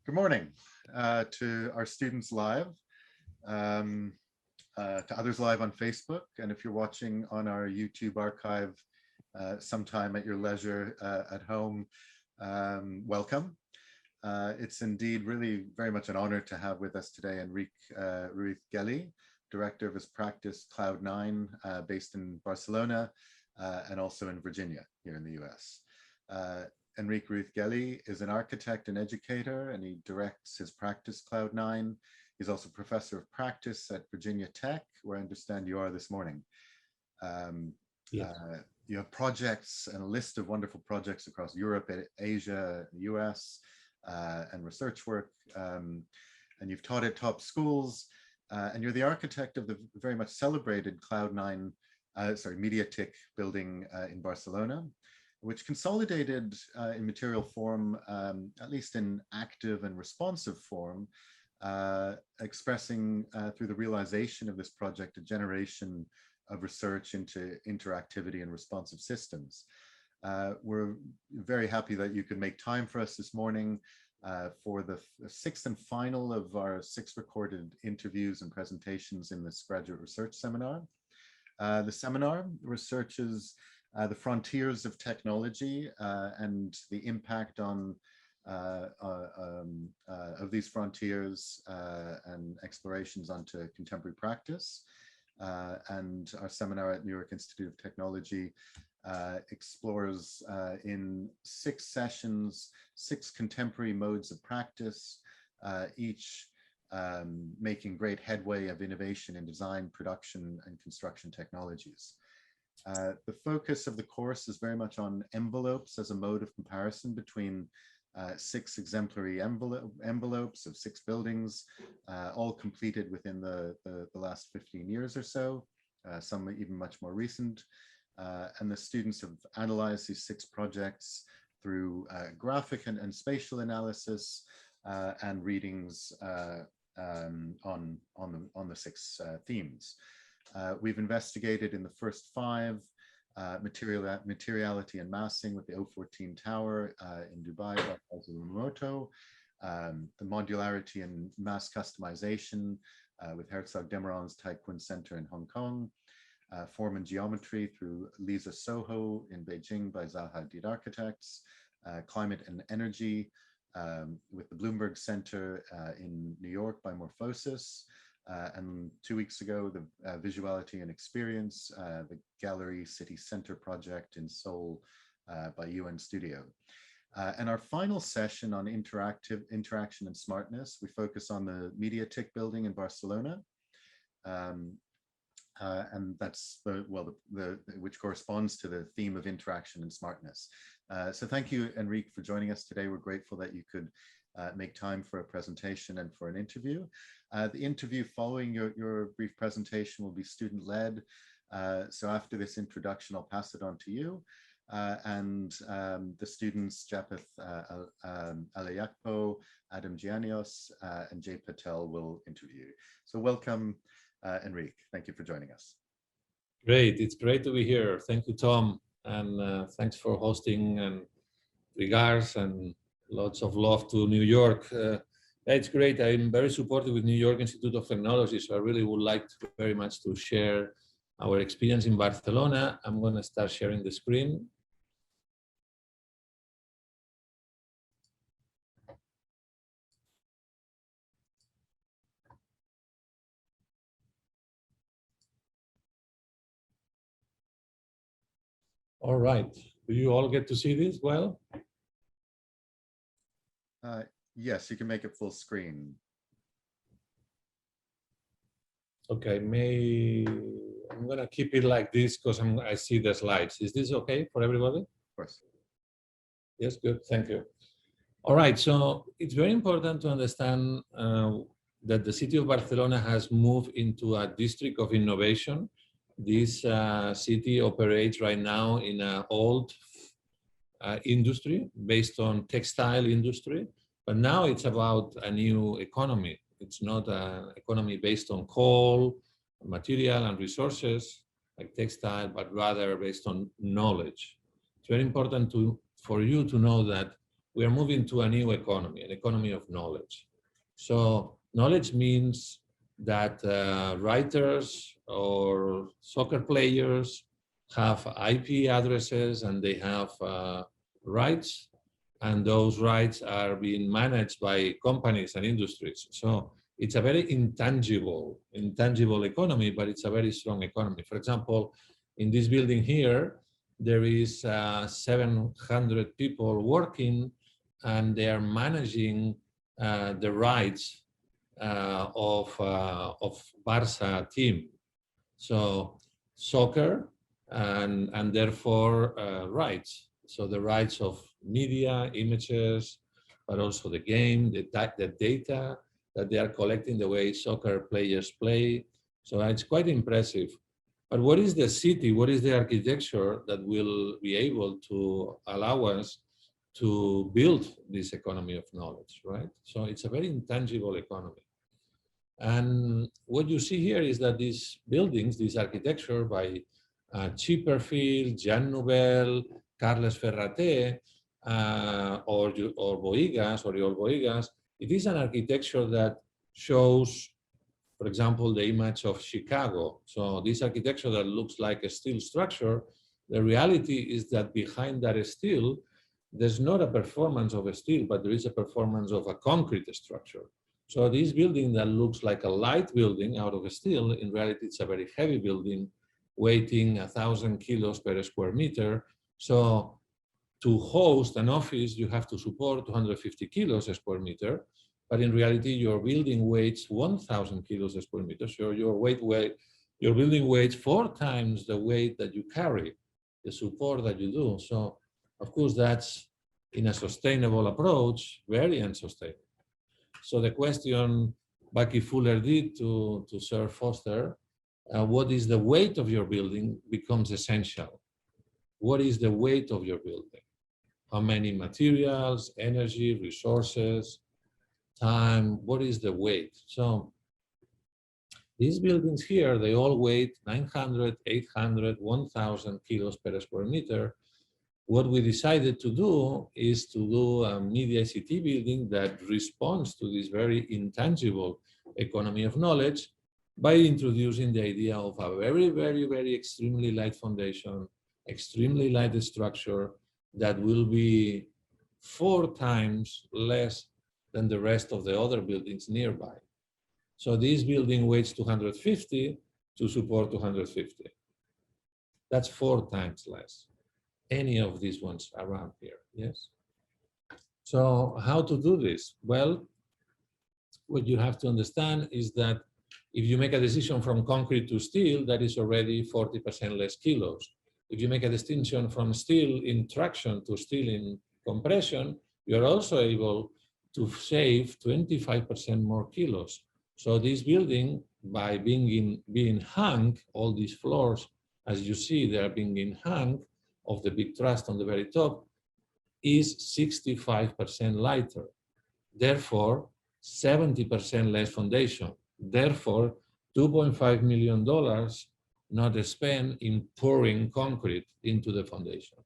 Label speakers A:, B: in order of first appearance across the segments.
A: Good morning to our students live, to others live on Facebook, and if you're watching on our YouTube archive sometime at your leisure at home, welcome. It's indeed really very much an honor to have with us today Enric Ruiz-Geli, Director of his practice Cloud9, based in Barcelona and also in Virginia here in the US. Enric Ruiz-Geli is an architect and educator, and he directs his practice Cloud9. He's also professor of practice at Virginia Tech, where I understand you are this morning. Yes. You have projects and a list of wonderful projects across Europe, Asia, the US, and research work. And you've taught at top schools, and you're the architect of the very much celebrated Cloud9, MEDIA TIC building in Barcelona, which consolidated in material form, at least in active and responsive form, expressing through the realization of this project a generation of research into interactivity and responsive systems. We're very happy that you could make time for us this morning for the sixth and final of our 6 recorded interviews and presentations in this graduate research seminar. The seminar researches the frontiers of technology and the impact on of these frontiers and explorations onto contemporary practice. And our seminar at New York Institute of Technology explores in 6 sessions, 6 contemporary modes of practice, each making great headway of innovation in design, production, and construction technologies. The focus of the course is very much on envelopes as a mode of comparison between 6 exemplary envelopes of 6 buildings, all completed within the last 15 years or so, some even much more recent. And the students have analyzed these 6 projects through graphic and spatial analysis and readings on the 6 themes. We've investigated in the first 5 materiality and massing with the O14 tower in Dubai by Arduino, the modularity and mass customization with Herzog Demeron's Taekwon Center in Hong Kong, form and geometry through Lisa Soho in Beijing by Zaha Hadid Architects, climate and energy with the Bloomberg Center in New York by Morphosis, and 2 weeks ago, the Visuality and Experience, the Gallery City Center project in Seoul by UN Studio. And our final session on interaction and smartness, we focus on the MEDIA TIC building in Barcelona. And that's which corresponds to the theme of interaction and smartness. So thank you, Enric, for joining us today. We're grateful that you could make time for a presentation and for an interview. The interview following your brief presentation will be student-led. So after this introduction, I'll pass it on to you. And the students, Japeth Alayakpo, Adam Giannios, and Jay Patel will interview. So welcome, Enric. Thank you for joining us.
B: Great. It's great to be here. Thank you, Tom. And thanks for hosting, and regards and lots of love to New York. It's great. I'm very supportive with New York Institute of Technology, so I really would like to very much to share our experience in Barcelona. I'm going to start sharing the screen. All right. Do you all get to see this well?
A: Yes, you can make it full screen.
B: Okay, I'm gonna keep it like this because I see the slides. Is this okay for everybody?
A: Of course.
B: Yes, good, thank you. All right, so it's very important to understand that the city of Barcelona has moved into a district of innovation. This city operates right now in an old industry based on textile industry. But now it's about a new economy. It's not an economy based on coal, material, and resources like textile, but rather based on knowledge. It's very important for you to know that we are moving to a new economy, an economy of knowledge. So knowledge means that writers or soccer players have IP addresses and they have rights, and those rights are being managed by companies and industries. So it's a very intangible economy, but it's a very strong economy. For example, in this building here, there is 700 people working, and they are managing the rights of Barça team. So soccer and therefore rights. So the rights of media, images, but also the game, the data that they are collecting, the way soccer players play. So it's quite impressive. But what is the city? What is the architecture that will be able to allow us to build this economy of knowledge, right? So it's a very intangible economy. And what you see here is that these buildings, this architecture by Chipperfield, Jean Nouvel, Carles Ferrater, or Boigas, Oriol Boigas, it is an architecture that shows, for example, the image of Chicago. So this architecture that looks like a steel structure, the reality is that behind that steel, there's not a performance of a steel, but there is a performance of a concrete structure. So this building that looks like a light building out of steel, in reality, it's a very heavy building, weighing 1,000 kilos per square meter. So to host an office, you have to support 250 kilos a square meter, but in reality, your building weighs 1,000 kilos a square meter. So your building weighs 4 times the weight that you carry, the support that you do. So of course, that's in a sustainable approach, very unsustainable. So the question Bucky Fuller did to Sir Foster, what is the weight of your building, becomes essential. What is the weight of your building? How many materials, energy, resources, time, what is the weight? So these buildings here, they all weigh 900, 800, 1,000 kilos per square meter. What we decided to do is to do a media ICT building that responds to this very intangible economy of knowledge by introducing the idea of a very, very, very extremely light foundation, extremely light structure that will be 4 times less than the rest of the other buildings nearby. So this building weighs 250 to support 250. That's 4 times less. Any of these ones around here, yes? So how to do this? Well, what you have to understand is that if you make a decision from concrete to steel, that is already 40% less kilos. If you make a distinction from steel in traction to steel in compression, you're also able to save 25% more kilos. So this building, by being hung, all these floors, as you see, they are being hung of the big truss on the very top, is 65% lighter. Therefore, 70% less foundation. Therefore, $2.5 million not spent in pouring concrete into the foundation.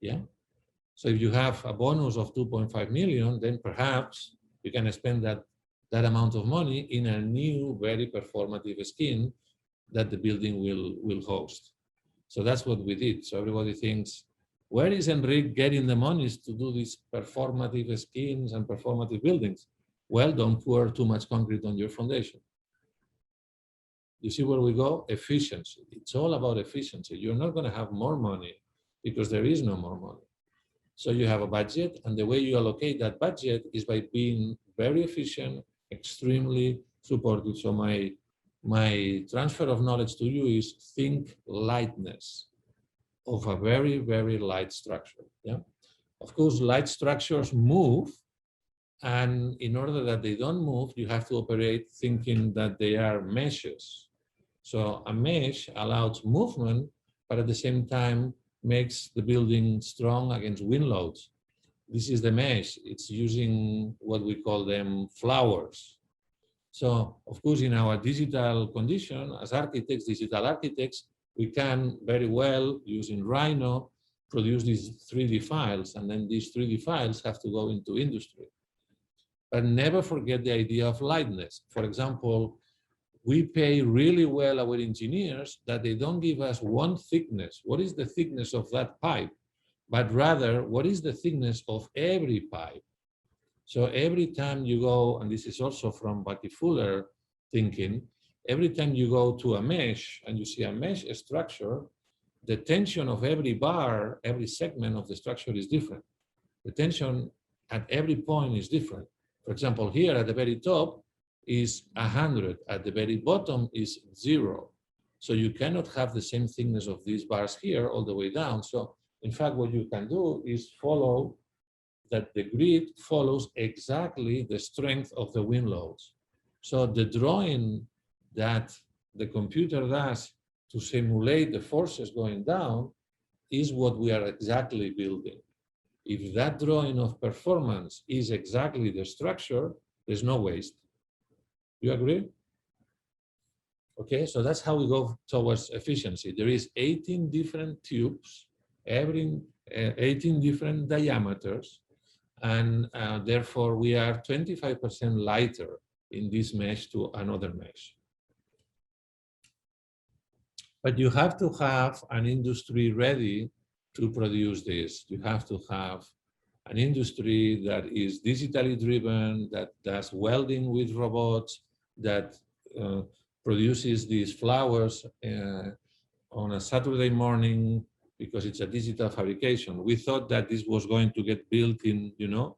B: Yeah. So if you have a bonus of 2.5 million, then perhaps you can spend that amount of money in a new, very performative scheme that the building will host. So that's what we did. So everybody thinks, where is Enric getting the monies to do these performative schemes and performative buildings? Well, don't pour too much concrete on your foundation. You see where we go? Efficiency. It's all about efficiency. You're not going to have more money because there is no more money. So you have a budget, and the way you allocate that budget is by being very efficient, extremely supportive. So my transfer of knowledge to you is think lightness of a very, very light structure. Yeah. Of course, light structures move, and in order that they don't move, you have to operate thinking that they are meshes. So a mesh allows movement, but at the same time makes the building strong against wind loads. This is the mesh. It's using what we call them flowers. So, of course, in our digital condition, as architects, digital architects, we can very well, using Rhino, produce these 3D files, and then these 3D files have to go into industry. But never forget the idea of lightness. For example, we pay really well our engineers that they don't give us one thickness. What is the thickness of that pipe? But rather, what is the thickness of every pipe? So every time you go, and this is also from Bucky-Fuller thinking, every time you go to a mesh and you see a mesh structure, the tension of every bar, every segment of the structure is different. The tension at every point is different. For example, here at the very top is 100, at the very bottom is 0. So you cannot have the same thickness of these bars here all the way down. So in fact, what you can do is follow that the grid follows exactly the strength of the wind loads. So the drawing that the computer does to simulate the forces going down is what we are exactly building. If that drawing of performance is exactly the structure, there's no waste. You agree? Okay, so that's how we go towards efficiency. There is 18 different tubes, 18 different diameters, and therefore we are 25% lighter in this mesh to another mesh. But you have to have an industry ready to produce this. You have to have an industry that is digitally driven, that does welding with robots, that produces these flowers on a Saturday morning because it's a digital fabrication. We thought that this was going to get built in,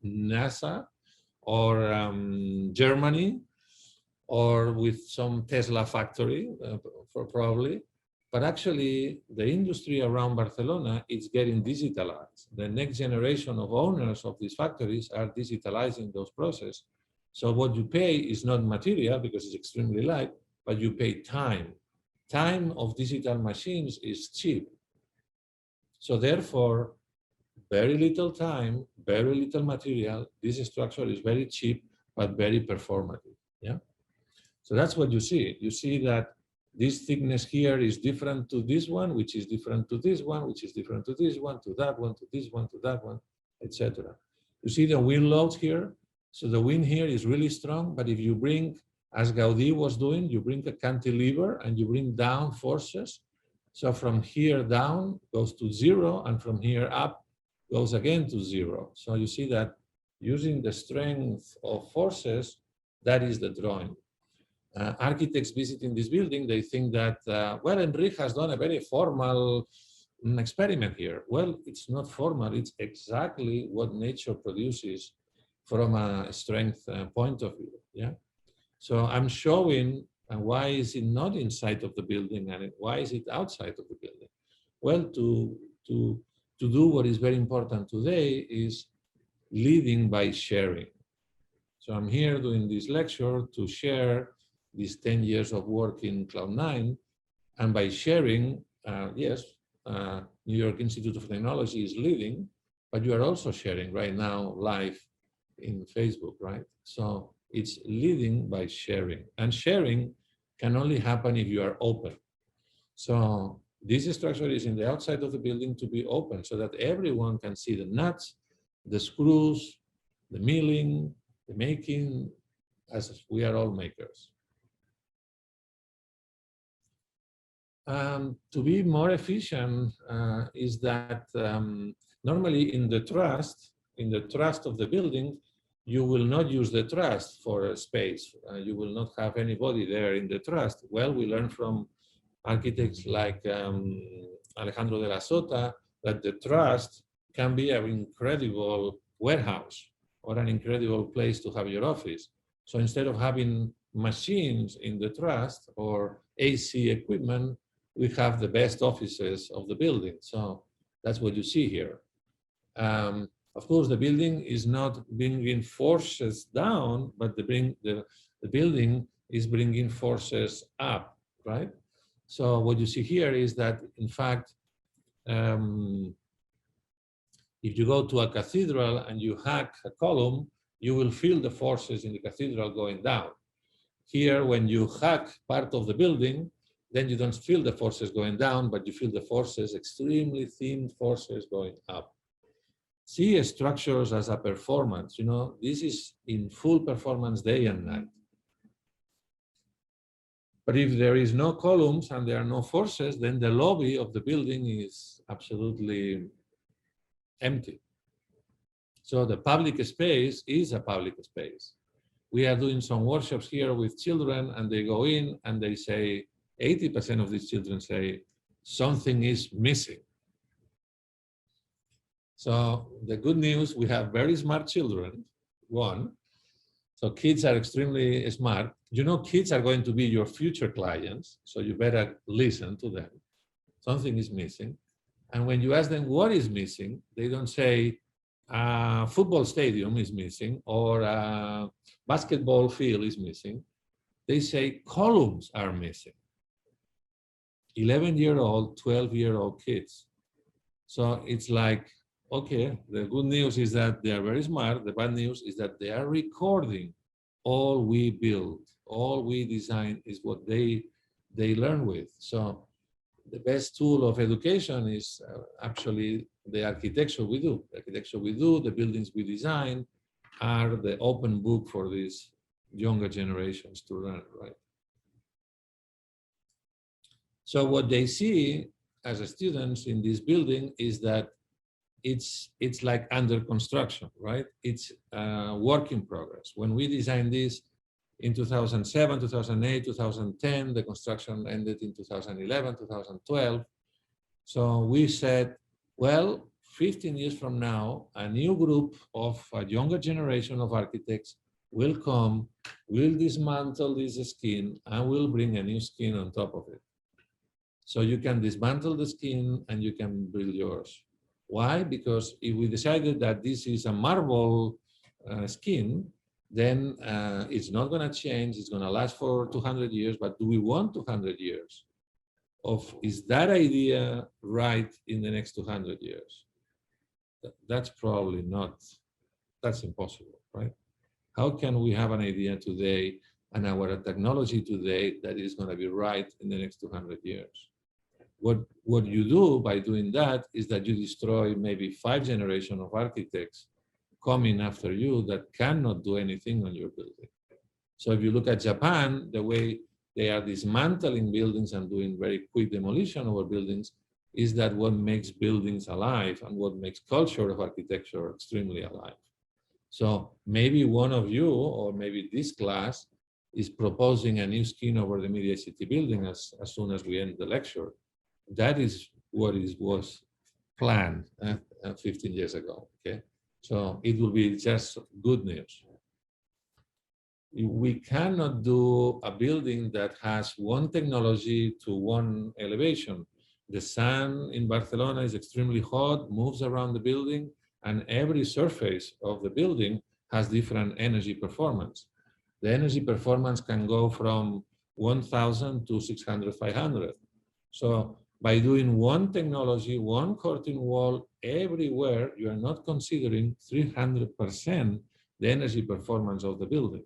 B: NASA or Germany or with some Tesla factory, probably. But actually, the industry around Barcelona is getting digitalized. The next generation of owners of these factories are digitalizing those processes. So what you pay is not material because it's extremely light, but you pay time. Time of digital machines is cheap. So therefore, very little time, very little material. This structure is very cheap, but very performative. Yeah. So that's what you see. You see that this thickness here is different to this one, which is different to this one, which is different to this one, to that one, to this one, to that one, etc. You see the wind loads here? So the wind here is really strong, but if you bring, as Gaudí was doing, you bring a cantilever and you bring down forces. So from here down goes to 0, and from here up goes again to 0. So you see that using the strength of forces, that is the drawing. Architects visiting this building, they think that, well, Enric has done a very formal experiment here. Well, it's not formal, it's exactly what nature produces from a strength point of view. Yeah. So I'm showing why is it not inside of the building and why is it outside of the building? Well, to do what is very important today is leading by sharing. So I'm here doing this lecture to share these 10 years of work in Cloud9, and by sharing, yes, New York Institute of Technology is leading, but you are also sharing right now live in Facebook, right? So it's leading by sharing, and sharing can only happen if you are open. So this structure is in the outside of the building to be open so that everyone can see the nuts, the screws, the milling, the making, as we are all makers. To be more efficient is that normally in the trust of the building, you will not use the trust for space. You will not have anybody there in the trust. Well, we learn from architects like Alejandro de la Sota that the trust can be an incredible warehouse or an incredible place to have your office. So instead of having machines in the trust or AC equipment, we have the best offices of the building. So that's what you see here. Of course, the building is not bringing forces down, but the building is bringing forces up, right? So what you see here is that, in fact, if you go to a cathedral and you hack a column, you will feel the forces in the cathedral going down. Here, when you hack part of the building, then you don't feel the forces going down, but you feel the forces, extremely thin forces going up. See structures as a performance. You know, this is in full performance day and night. But if there is no columns and there are no forces, then the lobby of the building is absolutely empty. So the public space is a public space. We are doing some workshops here with children, and they go in and they say, 80% of these children say, something is missing. So the good news, we have very smart children, one. So kids are extremely smart. You know, kids are going to be your future clients, so you better listen to them. Something is missing. And when you ask them what is missing, they don't say a football stadium is missing or a basketball field is missing. They say columns are missing. 11-year-old, 12-year-old kids. So it's like, okay, the good news is that they are very smart. The bad news is that they are recording all we build, all we design is what they learn with. So the best tool of education is actually the architecture we do. The architecture we do, the buildings we design are the open book for these younger generations to learn, right? So what they see as students in this building is that it's like under construction, right? It's a work in progress. When we designed this in 2007, 2008, 2010, the construction ended in 2011, 2012. So we said, well, 15 years from now, a new group of a younger generation of architects will come, will dismantle this skin, and will bring a new skin on top of it. So you can dismantle the skin and you can build yours. Why? Because if we decided that this is a marble skin, then it's not going to change. It's going to last for 200 years. But do we want 200 years? Is that idea right in the next 200 years? That's probably not. That's impossible, right? How can we have an idea today and our technology today that is going to be right in the next 200 years? What you do by doing that is that you destroy maybe 5 generations of architects coming after you that cannot do anything on your building. So if you look at Japan, the way they are dismantling buildings and doing very quick demolition of our buildings is that what makes buildings alive and what makes culture of architecture extremely alive. So maybe one of you, or maybe this class, is proposing a new skin over the Media City building as soon as we end the lecture. That is what was planned 15 years ago, okay? So it will be just good news. We cannot do a building that has one technology to one elevation. The sun in Barcelona is extremely hot, moves around the building, and every surface of the building has different energy performance. The energy performance can go from 1,000 to 600, 500. So by doing one technology, one curtain wall everywhere, you are not considering 300% the energy performance of the building.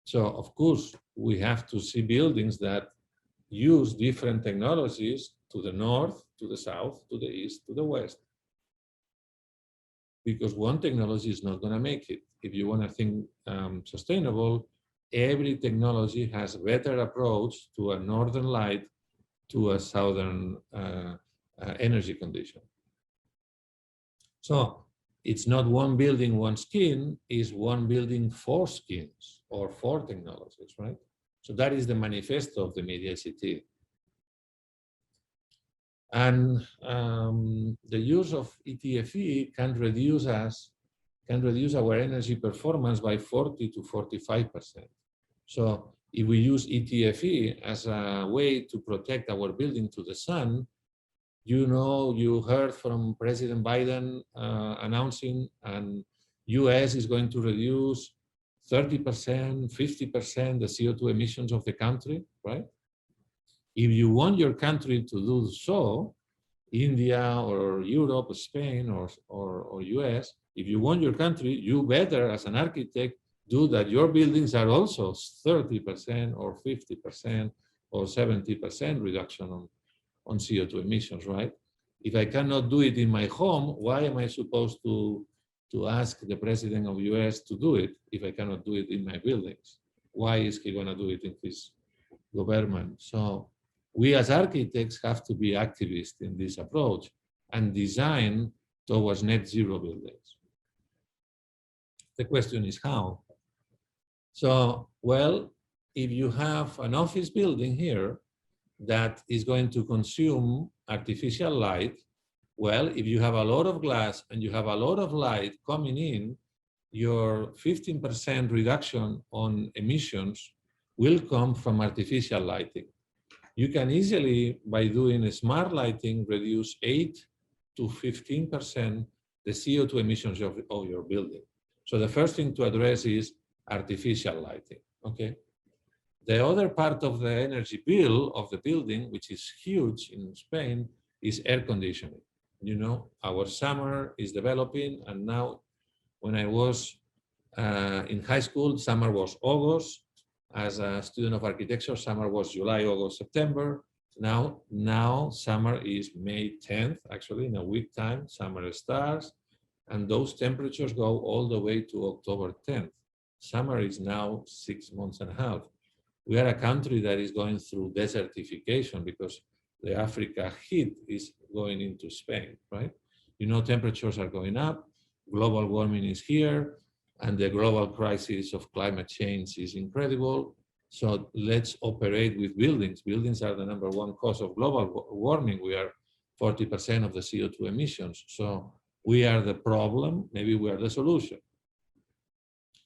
B: So of course, we have to see buildings that use different technologies to the north, to the south, to the east, to the west. Because one technology is not going to make it. If you want to think sustainable, every technology has a better approach to a northern light, to a southern energy condition. So it's not one building, one skin, it's one building, 4 skins or 4 technologies, right? So that is the manifesto of the Media City. And the use of ETFE can reduce our energy performance by 40 to 45%. So if we use ETFE as a way to protect our building to the sun, you know, you heard from President Biden announcing, and US is going to reduce 30%, 50% the CO2 emissions of the country, right? If you want your country to do so, India or Europe, or Spain or US, if you want your country, you better, as an architect, do that your buildings are also 30% or 50% or 70% reduction on CO2 emissions, right? If I cannot do it in my home, why am I supposed to ask the president of the US to do it if I cannot do it in my buildings? Why is he going to do it in his government? So we as architects have to be activists in this approach and design towards net zero buildings. The question is how? So, well, if you have an office building here that is going to consume artificial light, well, if you have a lot of glass and you have a lot of light coming in, your 15% reduction on emissions will come from artificial lighting. You can easily, by doing smart lighting, reduce 8 to 15% the CO2 emissions of your building. So the first thing to address is artificial lighting, okay? The other part of the energy bill of the building, which is huge in Spain, is air conditioning. You know, our summer is developing, and now when I was in high school, summer was August. As a student of architecture, summer was July, August, September. Now summer is May 10th, actually, in a week time, summer starts, and those temperatures go all the way to October 10th. Summer is now 6 months and a half. We are a country that is going through desertification because the Africa heat is going into Spain, right? You know, temperatures are going up, global warming is here, and the global crisis of climate change is incredible. So let's operate with buildings. Buildings are the #1 cause of global warming. We are 40% of the CO2 emissions. So we are the problem, maybe we are the solution.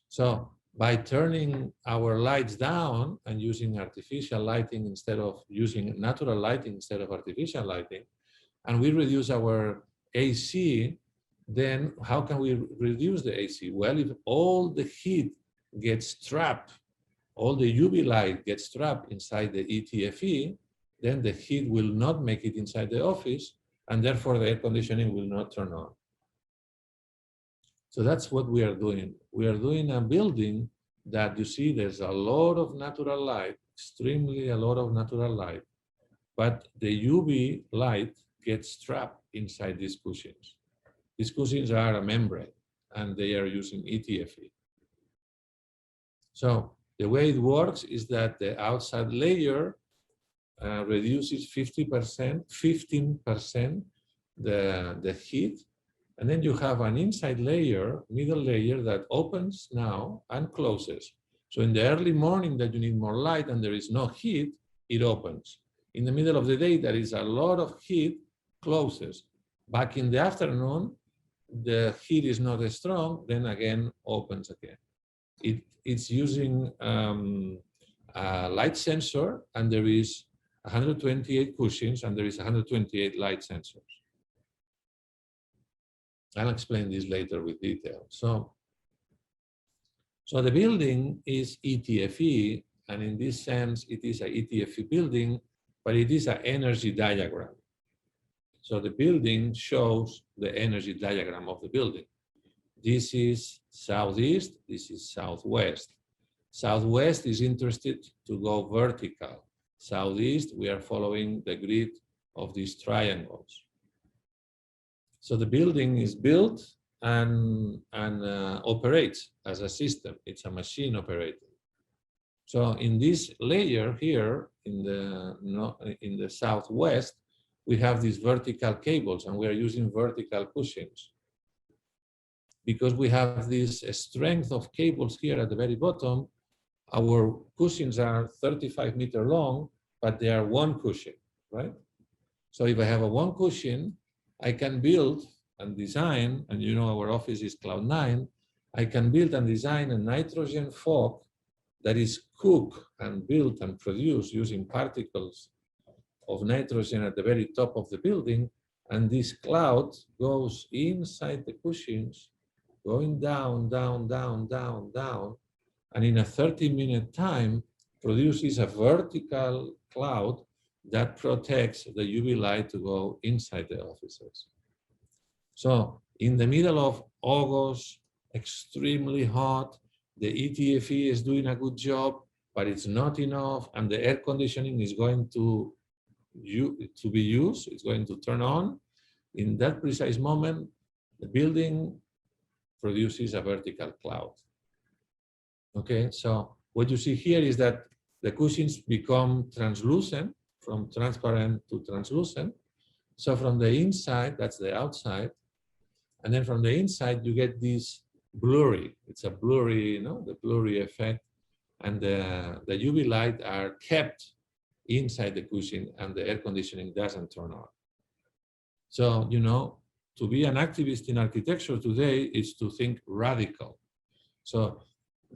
B: So by turning our lights down and using artificial lighting instead of using natural lighting instead of artificial lighting, and we reduce our AC, then how can we reduce the AC? Well, if all the heat gets trapped, all the UV light gets trapped inside the ETFE, then the heat will not make it inside the office, and therefore the air conditioning will not turn on. So that's what we are doing. We are doing a building that you see there's a lot of natural light, extremely a lot of natural light, but the UV light gets trapped inside these cushions. These cushions are a membrane, and they are using ETFE. So the way it works is that the outside layer reduces 15% the heat, and then you have an inside layer, middle layer, that opens now and closes. So in the early morning that you need more light and there is no heat, it opens. In the middle of the day, there is a lot of heat, closes. Back in the afternoon, the heat is not as strong, then again opens again. It's using a light sensor, and there is 128 cushions, and there is 128 light sensors. I'll explain this later with detail. So the building is ETFE, and in this sense, it is an ETFE building, but it is an energy diagram. So the building shows the energy diagram of the building. This is southeast, this is southwest. Southwest is interested to go vertical. Southeast, we are following the grid of these triangles. So the building is built and operates as a system. It's a machine operating. So in this layer here, in the southwest, we have these vertical cables, and we are using vertical cushions. Because we have this strength of cables here at the very bottom, our cushions are 35 meters long, but they are one cushion, right? So if I have a one cushion, I can build and design, and you know our office is Cloud9, I can build and design a nitrogen fog that is cooked and built and produced using particles of nitrogen at the very top of the building, and this cloud goes inside the cushions, going down, down, down, down, down, and in a 30-minute time produces a vertical cloud that protects the UV light to go inside the offices. So in the middle of August, extremely hot, the ETFE is doing a good job, but it's not enough, and the air conditioning is going to be used, it's going to turn on. In that precise moment, the building produces a vertical cloud. Okay, so what you see here is that the cushions become translucent, from transparent to translucent. So from the inside, that's the outside, and then from the inside, you get this blurry. It's a blurry, the blurry effect, and the UV light are kept inside the cushion, and the air conditioning doesn't turn on. So, to be an activist in architecture today is to think radical. So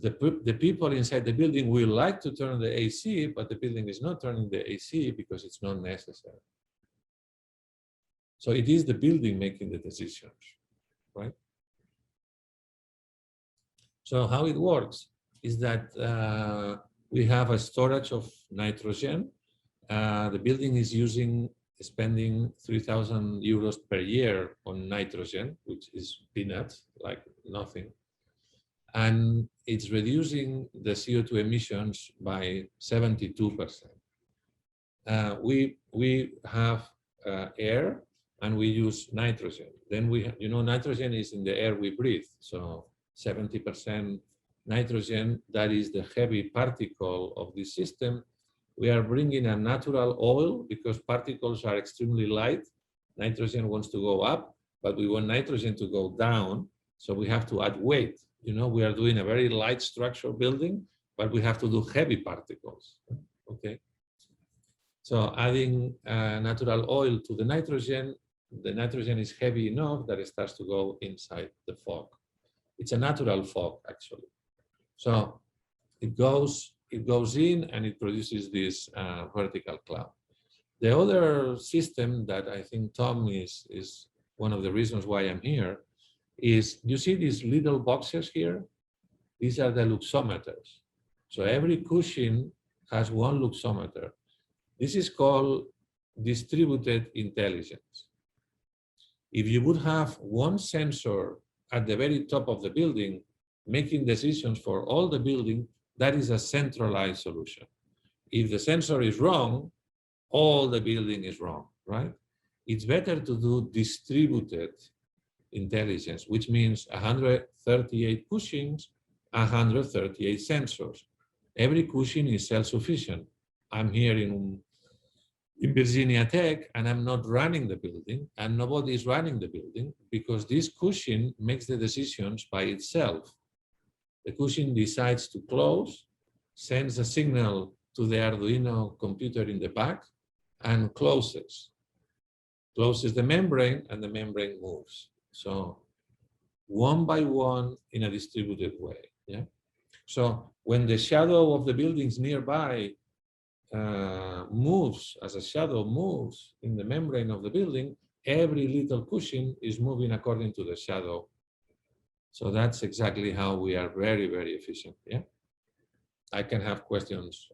B: the people inside the building will like to turn the AC, but the building is not turning the AC because it's not necessary. So it is the building making the decisions, right? So how it works is that we have a storage of nitrogen. The building is spending 3,000 euros per year on nitrogen, which is peanuts, like nothing. And it's reducing the CO2 emissions by 72%. We have air, and we use nitrogen. Then nitrogen is in the air we breathe. So 70% nitrogen, that is the heavy particle of this system. We are bringing a natural oil because particles are extremely light. Nitrogen wants to go up, but we want nitrogen to go down. So we have to add weight. We are doing a very light structure building, but we have to do heavy particles. Okay. So adding natural oil to the nitrogen is heavy enough that it starts to go inside the fog. It's a natural fog, actually. So it goes in and it produces this vertical cloud. The other system that I think Tom is one of the reasons why I'm here is, you see these little boxes here? These are the luxometers. So every cushion has one luxometer. This is called distributed intelligence. If you would have one sensor at the very top of the building making decisions for all the building, that is a centralized solution. If the sensor is wrong, all the building is wrong, right? It's better to do distributed intelligence, which means 138 cushions, 138 sensors. Every cushion is self-sufficient. I'm here in Virginia Tech, and I'm not running the building, and nobody is running the building, because this cushion makes the decisions by itself. The cushion decides to close, sends a signal to the Arduino computer in the back, and closes the membrane, and the membrane moves. So one by one in a distributed way. Yeah. So when the shadow of the buildings nearby moves, as a shadow moves in the membrane of the building, every little cushion is moving according to the shadow. So that's exactly how we are very, very efficient. Yeah. I can have questions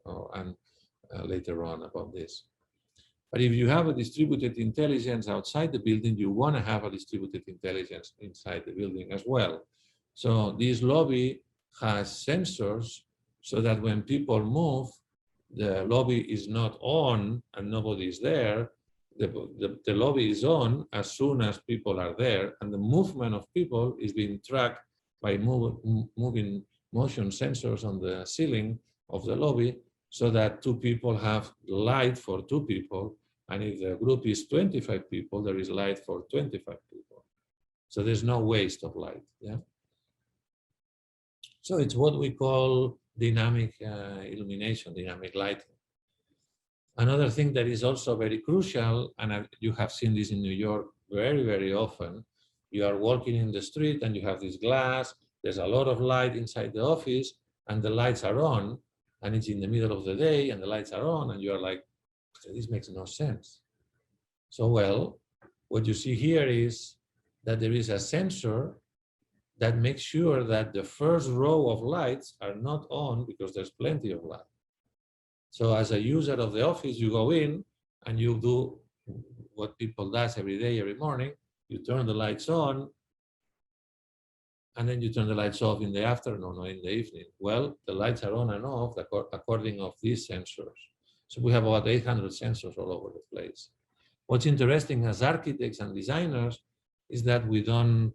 B: later on about this. But if you have a distributed intelligence outside the building, you want to have a distributed intelligence inside the building as well. So this lobby has sensors so that when people move, the lobby is not on and nobody is there. The lobby is on as soon as people are there, and the movement of people is being tracked by moving motion sensors on the ceiling of the lobby, so that 2 people have light for 2 people, and if the group is 25 people, there is light for 25 people. So there's no waste of light. Yeah. So it's what we call dynamic illumination, dynamic lighting. Another thing that is also very crucial, and you have seen this in New York very, very often, you are walking in the street and you have this glass, there's a lot of light inside the office, and the lights are on, and it's in the middle of the day and the lights are on, and you're like, this makes no sense. So, well, what you see here is that there is a sensor that makes sure that the first row of lights are not on because there's plenty of light. So as a user of the office, you go in and you do what people does every day, every morning. You turn the lights on, and then you turn the lights off in the afternoon or in the evening. Well, the lights are on and off according of these sensors. So we have about 800 sensors all over the place. What's interesting as architects and designers is that we don't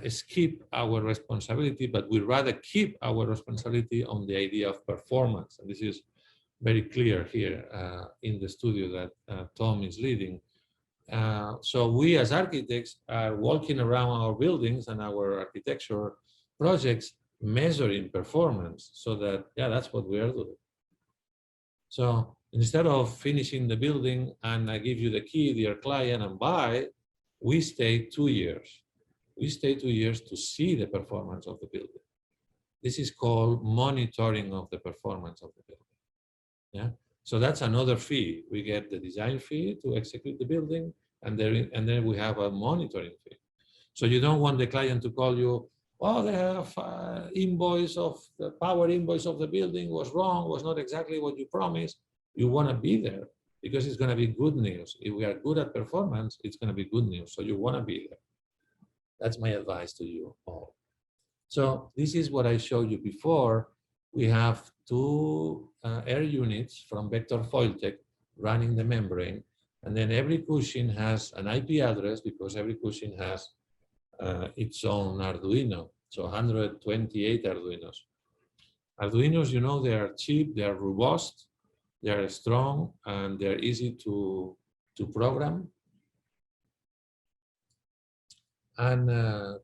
B: skip our responsibility, but we rather keep our responsibility on the idea of performance. And this is very clear here in the studio that Tom is leading. So we as architects are walking around our buildings and our architecture projects measuring performance, so that, yeah, that's what we are doing. So instead of finishing the building and I give you the key, dear client, and buy, we stay 2 years. We stay 2 years to see the performance of the building. This is called monitoring of the performance of the building. Yeah. So that's another fee. We get the design fee to execute the building, and then we have a monitoring fee. So you don't want the client to call you, oh, they have invoice of the power invoice of the building was wrong, was not exactly what you promised. You want to be there because it's going to be good news. If we are good at performance, it's going to be good news. So you want to be there. That's my advice to you all. So this is what I showed you before. We have 2 air units from Vector Foiltech running the membrane. And then every cushion has an IP address because every cushion has its own Arduino. So 128 Arduinos. Arduinos, you know, they are cheap, they are robust, they are strong, and they're easy to program. And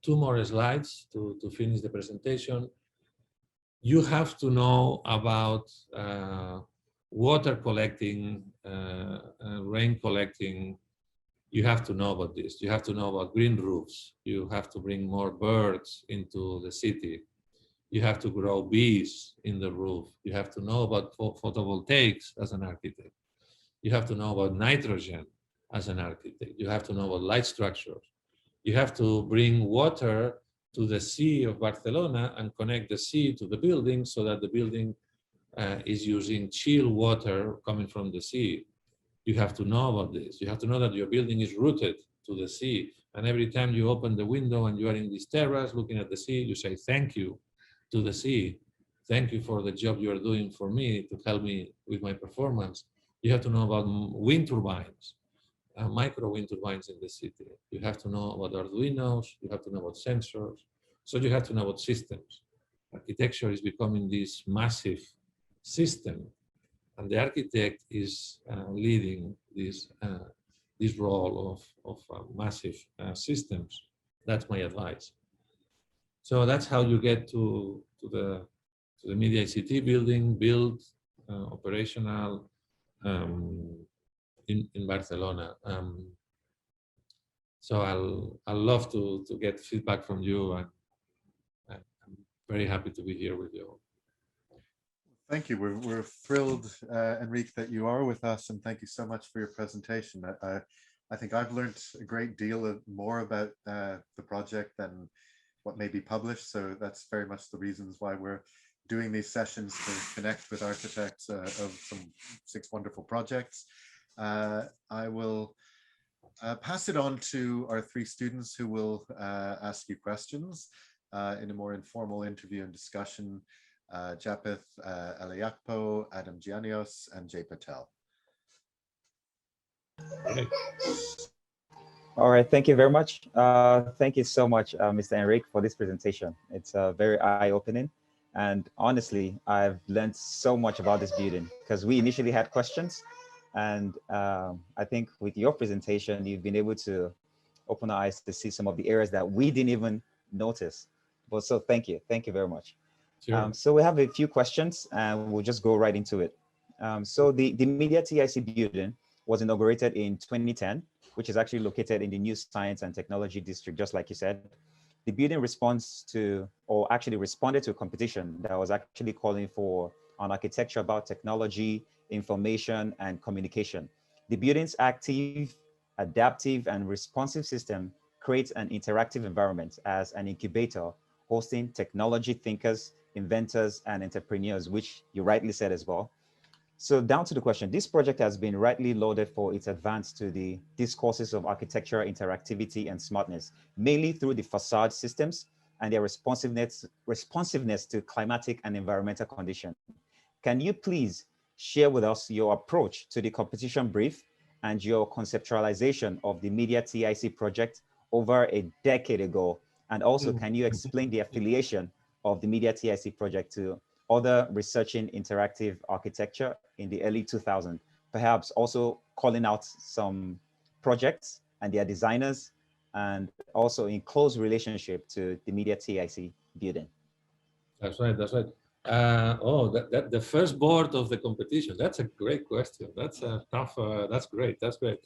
B: 2 more slides to finish the presentation. You have to know about water collecting, rain collecting. You have to know about this. You have to know about green roofs. You have to bring more birds into the city. You have to grow bees in the roof. You have to know about photovoltaics as an architect. You have to know about nitrogen as an architect. You have to know about light structures. You have to bring water to the sea of Barcelona and connect the sea to the building so that the building is using chill water coming from the sea. You have to know about this. You have to know that your building is rooted to the sea. And every time you open the window and you are in this terrace looking at the sea, you say, thank you to the sea. Thank you for the job you are doing for me to help me with my performance. You have to know about wind turbines. Micro wind turbines in the city. You have to know about Arduinos, you have to know about sensors, so you have to know about systems. Architecture is becoming this massive system, and the architect is leading this role of massive systems. That's my advice. So that's how you get to the Media ICT building, built, operational, in Barcelona. So I'll love to get feedback from you, and I'm very happy to be here with you.
A: Thank you. We're thrilled, Enric, that you are with us, and thank you so much for your presentation. I think I've learned a great deal more about the project than what may be published. So that's very much the reasons why we're doing these sessions, to connect with architects of some 6 wonderful projects. I will pass it on to our 3 students who will ask you questions in a more informal interview and discussion. Japeth Eliakpo, Adam Giannios, and Jay Patel.
B: Okay.
C: All right, thank you very much. Thank you so much, Mr. Enric, for this presentation. It's very eye-opening. And honestly, I've learned so much about this building because we initially had questions. And I think with your presentation, you've been able to open our eyes to see some of the areas that we didn't even notice. But so thank you very much.
B: Sure.
C: So we have a few questions and we'll just go right into it. So the MEDIA TIC building was inaugurated in 2010, which is actually located in the New Science and Technology District, just like you said. The building responds to, or actually responded to a competition that was actually calling for an architecture about technology, information, and communication. The building's active, adaptive, and responsive system creates an interactive environment as an incubator, hosting technology thinkers, inventors, and entrepreneurs, which you rightly said as well. So down to the question, this project has been rightly lauded for its advance to the discourses of architectural interactivity and smartness, mainly through the facade systems and their responsiveness to climatic and environmental conditions. Can you please share with us your approach to the competition brief and your conceptualization of the MEDIA TIC project over a decade ago? And also, can you explain the affiliation of the MEDIA TIC project to other researching interactive architecture in the early 2000s, perhaps also calling out some projects and their designers, and also in close relationship to the MEDIA TIC building?
B: That's right, that's right. The first board of the competition, that's a great question. That's a tough, that's great, that's great.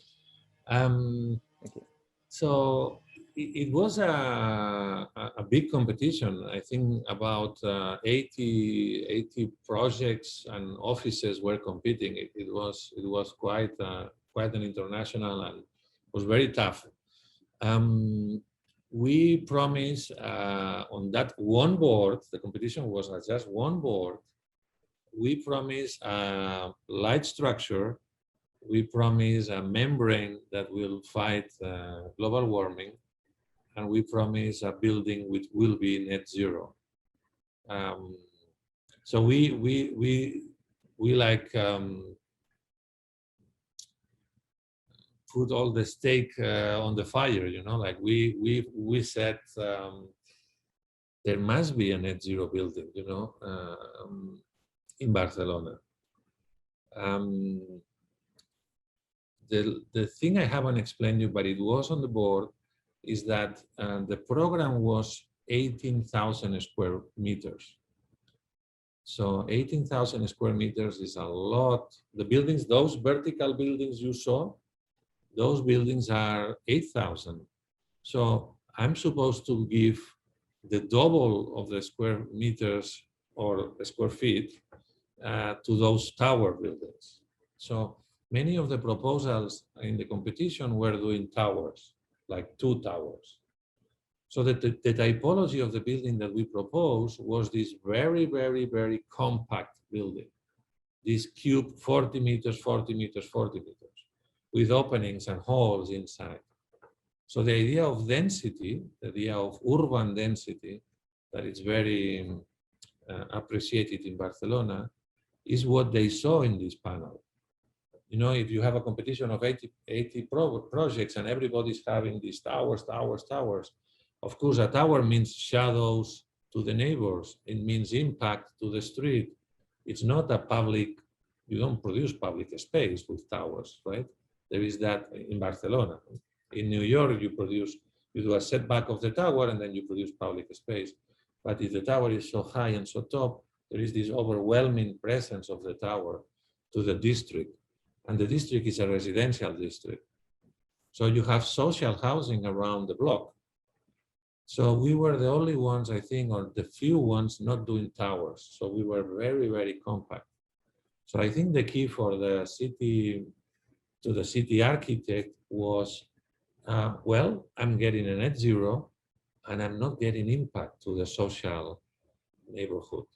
B: So it was a big competition. I think about 80 projects and offices were competing. It was quite an international, and was very tough. We promised on that one board, the competition was just one board, we promised a light structure, we promise a membrane that will fight global warming, and we promise a building which will be net zero. So we like put all the stake on the fire, you know, like we said there must be a net zero building, you know, in Barcelona. The thing I haven't explained you, but it was on the board, is that the program was 18,000 square meters. So 18,000 square meters is a lot. The buildings, those vertical buildings you saw, those buildings are 8,000. So I'm supposed to give the double of the square meters or square feet to those tower buildings. So many of the proposals in the competition were doing towers, like 2 towers. So the typology of the building that we proposed was this very, very, very compact building. This cube, 40 meters, 40 meters, 40 meters, with openings and halls inside. So the idea of density, the idea of urban density, that is very appreciated in Barcelona, is what they saw in this panel. You know, if you have a competition of 80 projects and everybody's having these towers, of course, a tower means shadows to the neighbors. It means impact to the street. It's not a public, you don't produce public space with towers, right? There is that in Barcelona. In New York, you do a setback of the tower and then you produce public space. But if the tower is so high and so top, there is this overwhelming presence of the tower to the district. And the district is a residential district. So you have social housing around the block. So we were the only ones, I think, or the few ones not doing towers. So we were very, very compact. So I think the key for the city, to the city architect was, well, I'm getting a net zero and I'm not getting impact to the social neighborhood.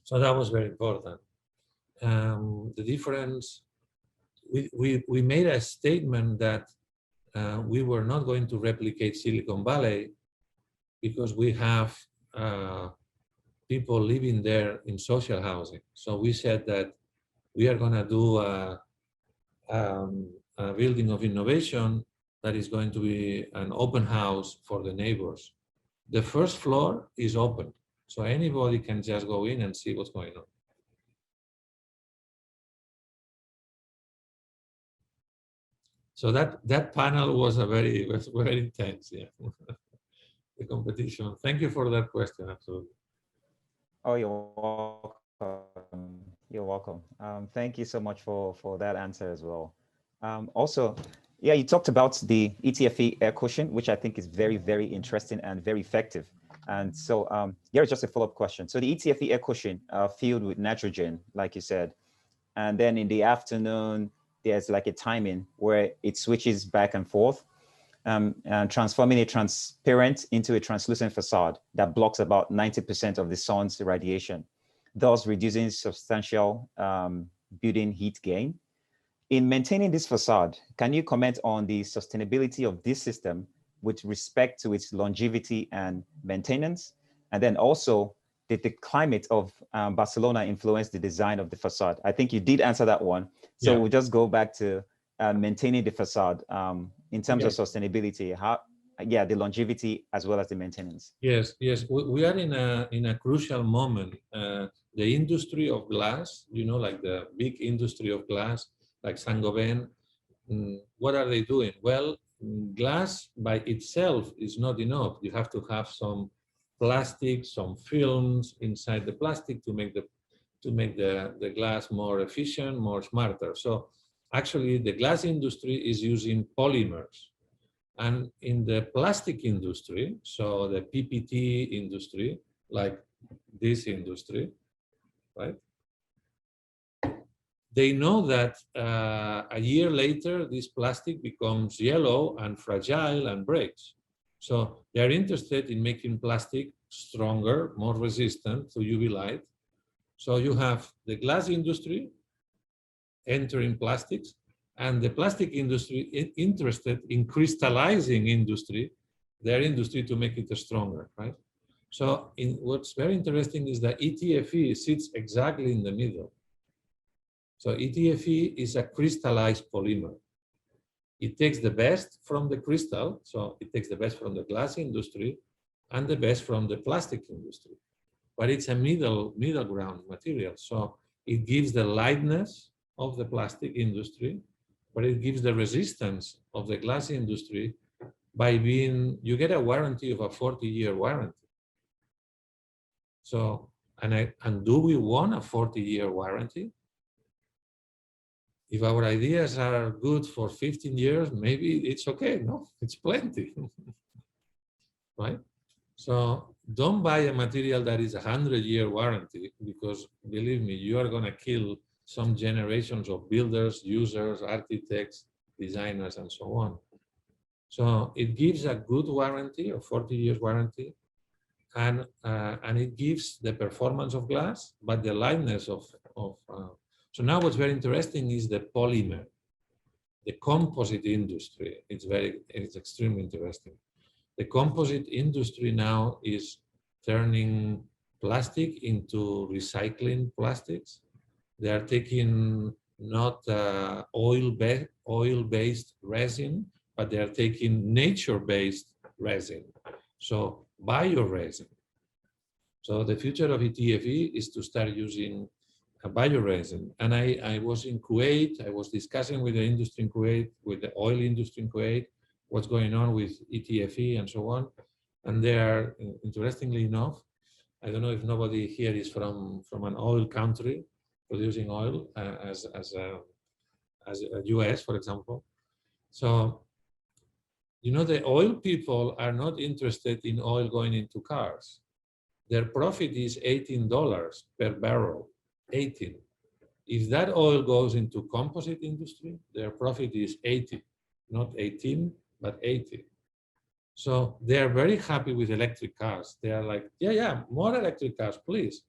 B: So that was very important. The difference, we made a statement that we were not going to replicate Silicon Valley because we have people living there in social housing. So we said that we are going to do a building of innovation that is going to be an open house for the neighbors. The first floor is open, so anybody can just go in and see what's going on. So that panel was very intense, yeah. The competition. Thank you for that question, absolutely.
C: Oh, you're welcome. You're welcome. Thank you so much for that answer as well. Also, yeah, you talked about the ETFE air cushion, which I think is very, very interesting and very effective. And so here's just a follow-up question. So the ETFE air cushion filled with nitrogen, like you said, and then in the afternoon, there's like a timing where it switches back and forth, and transforming a transparent into a translucent facade that blocks about 90% of the sun's radiation. thus reducing substantial building heat gain. In maintaining this facade, can you comment on the sustainability of this system with respect to its longevity and maintenance? And then also, did the climate of Barcelona influence the design of the facade? I think you did answer that one. So
B: Yeah.
C: we'll just go back to maintaining the facade in terms of sustainability, the longevity as well as the maintenance.
B: Yes, we are in a crucial moment. The industry of glass, you know, like the big industry of glass, like Saint-Gobain, what are they doing? Well, glass by itself is not enough. You have to have some plastic, some films inside the plastic to make the glass more efficient, more smarter. So actually the glass industry is using polymers. And in the plastic industry, so the PPT industry, like this industry, right? They know that a year later, this plastic becomes yellow and fragile and breaks. So they're interested in making plastic stronger, more resistant to UV light. So you have the glass industry entering plastics, and the plastic industry interested in crystallizing their industry to make it stronger, right? So what's very interesting is that ETFE sits exactly in the middle. So ETFE is a crystallized polymer. It takes the best from the crystal, so it takes the best from the glass industry and the best from the plastic industry. But it's a middle ground material. So it gives the lightness of the plastic industry, but it gives the resistance of the glass industry by you get a warranty of a 40-year warranty. So, and do we want a 40-year warranty? If our ideas are good for 15 years, maybe it's okay, no? It's plenty, right? So don't buy a material that is a 100-year warranty, because believe me, you are gonna kill some generations of builders, users, architects, designers, and so on. So it gives a good warranty, a 40 years warranty, and it gives the performance of glass, but the lightness of so now what's very interesting is the polymer, the composite industry. It's extremely interesting. The composite industry now is turning plastic into recycling plastics. They are taking not oil-based resin, but they are taking nature-based resin. So bioresin. So the future of ETFE is to start using a bioresin. And I was in Kuwait, I was discussing with the industry in Kuwait, with the oil industry in Kuwait, what's going on with ETFE and so on. And they are, interestingly enough, I don't know if nobody here is from an oil country producing oil, as US, for example. So, you know, the oil people are not interested in oil going into cars. Their profit is $18 per barrel, 18. If that oil goes into composite industry, their profit is 80, not 18, but 80. So they are very happy with electric cars. They are like, yeah, more electric cars, please.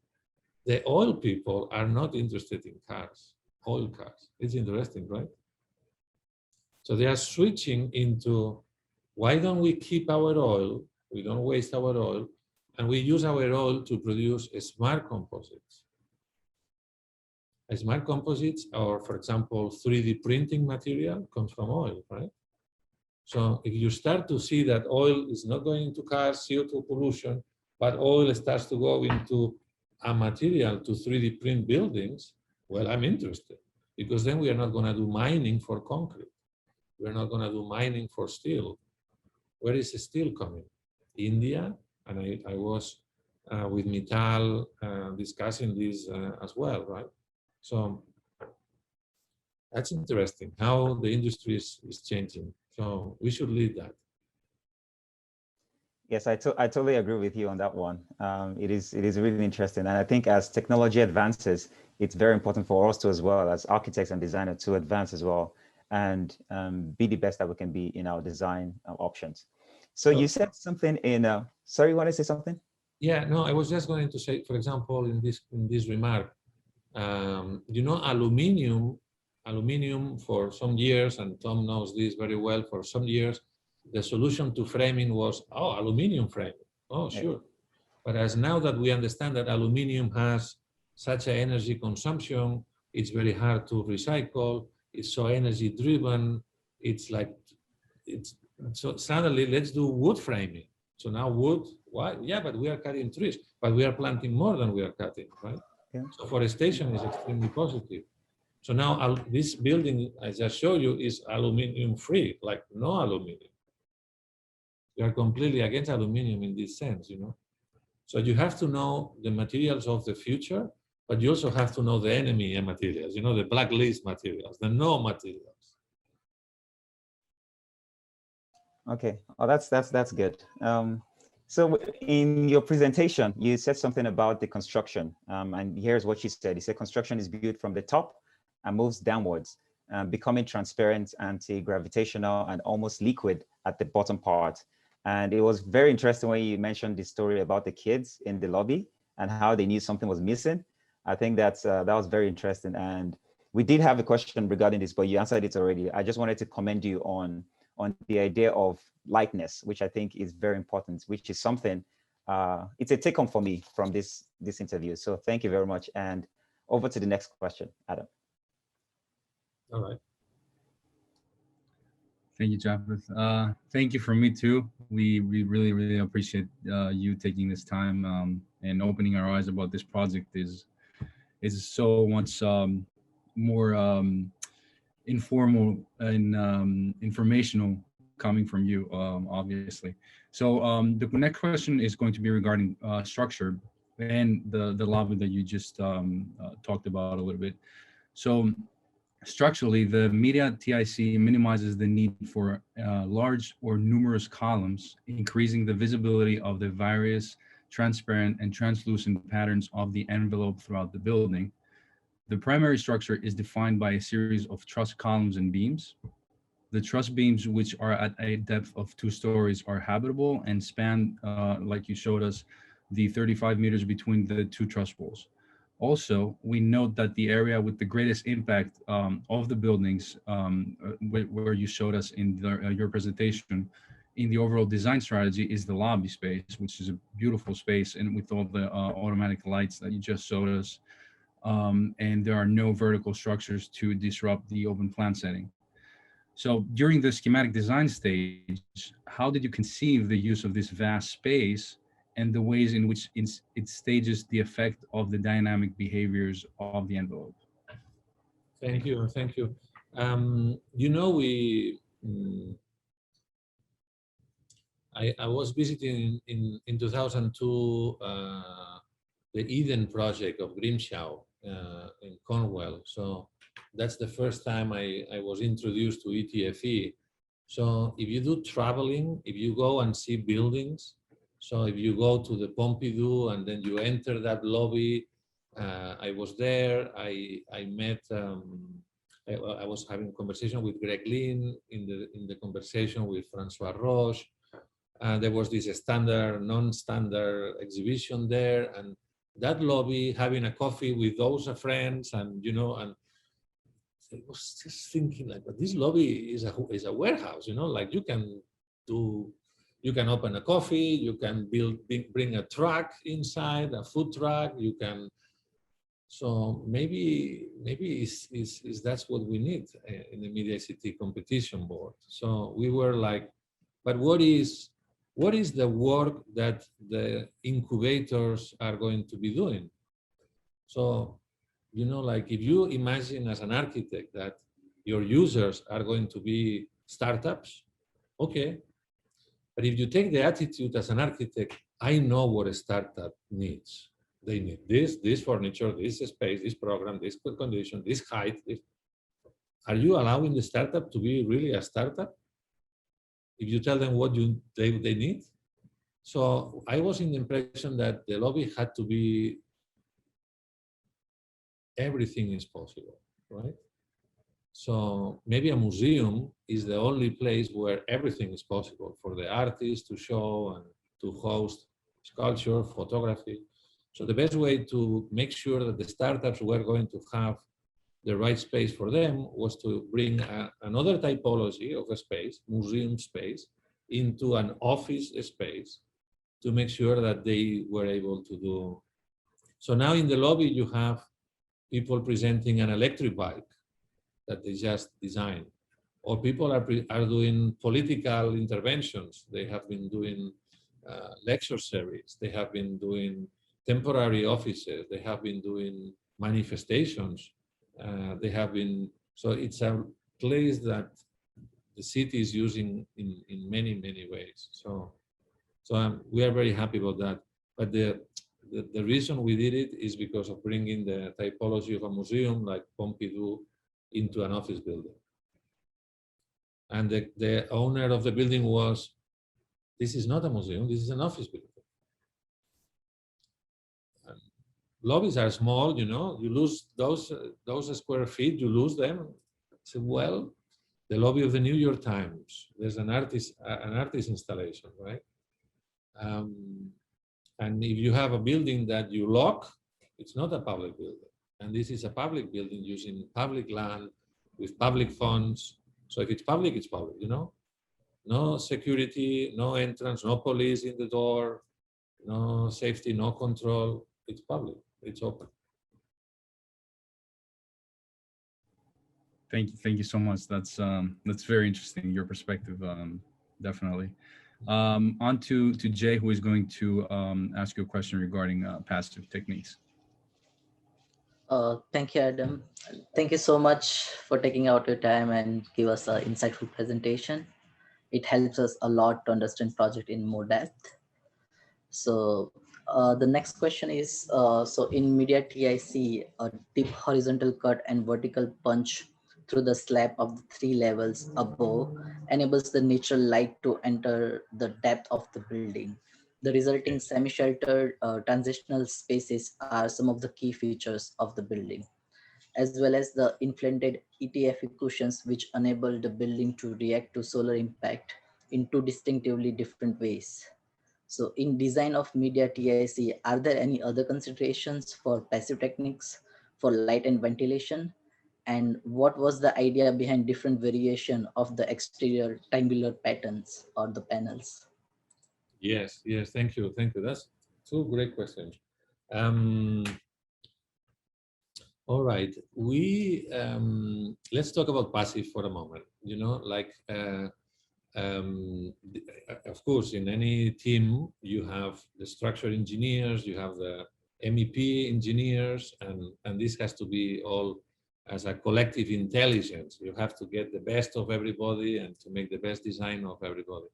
B: The oil people are not interested in cars, oil cars. It's interesting, right? So they are switching into, why don't we keep our oil, we don't waste our oil, and we use our oil to produce smart composites. Smart composites, or for example, 3D printing material comes from oil, right? So if you start to see that oil is not going into cars, CO2 pollution, but oil starts to go into a material to 3D print buildings, well, I'm interested, because then we are not going to do mining for concrete. We're not going to do mining for steel. Where is the steel coming? India, and I was with Mittal discussing this as well, right? So that's interesting how the industry is changing. So we should lead that.
C: Yes, I totally agree with you on that one. It is really interesting. And I think as technology advances, it's very important for us to, as well as architects and designers, to advance as well and be the best that we can be in our design options. So you said something in, sorry, you want to say something?
B: Yeah, no, I was just going to say, for example, in this remark, you know, aluminium for some years, and Tom knows this very well, for some years, the solution to framing was, oh, aluminium framing. Oh, sure. But as now that we understand that aluminium has such an energy consumption, it's very hard to recycle, it's so energy driven, it's like, so suddenly let's do wood framing. So now wood, why? Yeah, but we are cutting trees, but we are planting more than we are cutting, right?
C: Yeah.
B: So forestation is extremely positive. So now this building, as I show you, is aluminum free, like no aluminum. We are completely against aluminum in this sense, you know. So you have to know the materials of the future, but you also have to know the enemy materials, you know, the blacklist materials, the no materials.
C: Okay, oh, that's good. So in your presentation, you said something about the construction, and here's what you said. You said construction is built from the top and moves downwards, becoming transparent, anti-gravitational, and almost liquid at the bottom part. And it was very interesting when you mentioned the story about the kids in the lobby and how they knew something was missing. I think that was very interesting. And we did have a question regarding this, but you answered it already. I just wanted to commend you on the idea of lightness, which I think is very important, which is something, it's a take home for me from this interview. So thank you very much. And over to the next question, Adam.
B: All right.
D: Thank you, Japheth. Thank you from me too. We really, really appreciate you taking this time and opening our eyes about this project. Is so much more informal and informational coming from you, obviously. So the next question is going to be regarding structure and the lobby that you just talked about a little bit. So structurally, the MEDIA TIC minimizes the need for large or numerous columns, increasing the visibility of the various transparent and translucent patterns of the envelope throughout the building. The primary structure is defined by a series of truss columns and beams. The truss beams, which are at a depth of 2 stories, are habitable and span, like you showed us, the 35 meters between the 2 truss walls. Also, we note that the area with the greatest impact of the buildings, where you showed us in your presentation, in the overall design strategy, is the lobby space, which is a beautiful space, and with all the automatic lights that you just showed us. And there are no vertical structures to disrupt the open plan setting. So during the schematic design stage, how did you conceive the use of this vast space and the ways in which it stages the effect of the dynamic behaviors of the envelope?
B: Thank you, thank you. You know, I was visiting in 2002 the Eden project of Grimshaw in Cornwall. So that's the first time I was introduced to ETFE. So if you do traveling, if you go and see buildings, so if you go to the Pompidou and then you enter that lobby, I was there, I met, I was having a conversation with Greg Lynn, in the conversation with Francois Roche. There was this standard, non-standard exhibition there, and that lobby, having a coffee with those friends, and you know, and I was just thinking like, but this lobby is a warehouse, you know, like you can open a coffee, you can bring a truck inside, a food truck, you can. So maybe that's what we need in the Media ICT competition board. So we were like, but what is the work that the incubators are going to be doing? So, you know, like if you imagine as an architect that your users are going to be startups, okay. But if you take the attitude as an architect, I know what a startup needs. They need this furniture, this space, this program, this condition, this height. Are you allowing the startup to be really a startup? If you tell them what they need? So I was in the impression that the lobby had to be everything is possible, right? So maybe a museum is the only place where everything is possible for the artist to show and to host. sculpture, photography. So the best way to make sure that the startups were going to have the right space for them was to bring another typology of a space, museum space, into an office space to make sure that they were able to do. So now in the lobby, you have people presenting an electric bike that they just designed, or people are doing political interventions. They have been doing lecture series. They have been doing temporary offices. They have been doing manifestations. They have been, so it's a place that the city is using in many, many ways. So we are very happy about that. But the reason we did it is because of bringing the typology of a museum like Pompidou into an office building. And the owner of the building was, this is not a museum, this is an office building. And lobbies are small, you know, you lose those square feet, you lose them. So, well, the lobby of the New York Times, there's an artist installation, right? And if you have a building that you lock, it's not a public building. And this is a public building using public land with public funds. So if it's public, you know? No security, no entrance, no police in the door, no safety, no control. It's public, it's open.
D: Thank you so much. That's very interesting, your perspective, definitely. On to Jay, who is going to ask you a question regarding passive techniques.
E: Thank you, Adam. Thank you so much for taking out your time and give us an insightful presentation. It helps us a lot to understand project in more depth. So the next question is, so in MEDIA TIC, a deep horizontal cut and vertical punch through the slab of the 3 levels above enables the natural light to enter the depth of the building. The resulting semi-sheltered transitional spaces are some of the key features of the building, as well as the inflated ETF cushions, which enable the building to react to solar impact in 2 distinctively different ways. So in design of MEDIA TIC, are there any other considerations for passive techniques for light and ventilation? And what was the idea behind different variation of the exterior triangular patterns or the panels?
B: Yes, thank you. That's 2 great questions. All right, let's talk about passive for a moment. You know, like, of course, in any team, you have the structural engineers, you have the MEP engineers, and this has to be all as a collective intelligence. You have to get the best of everybody and to make the best design of everybody.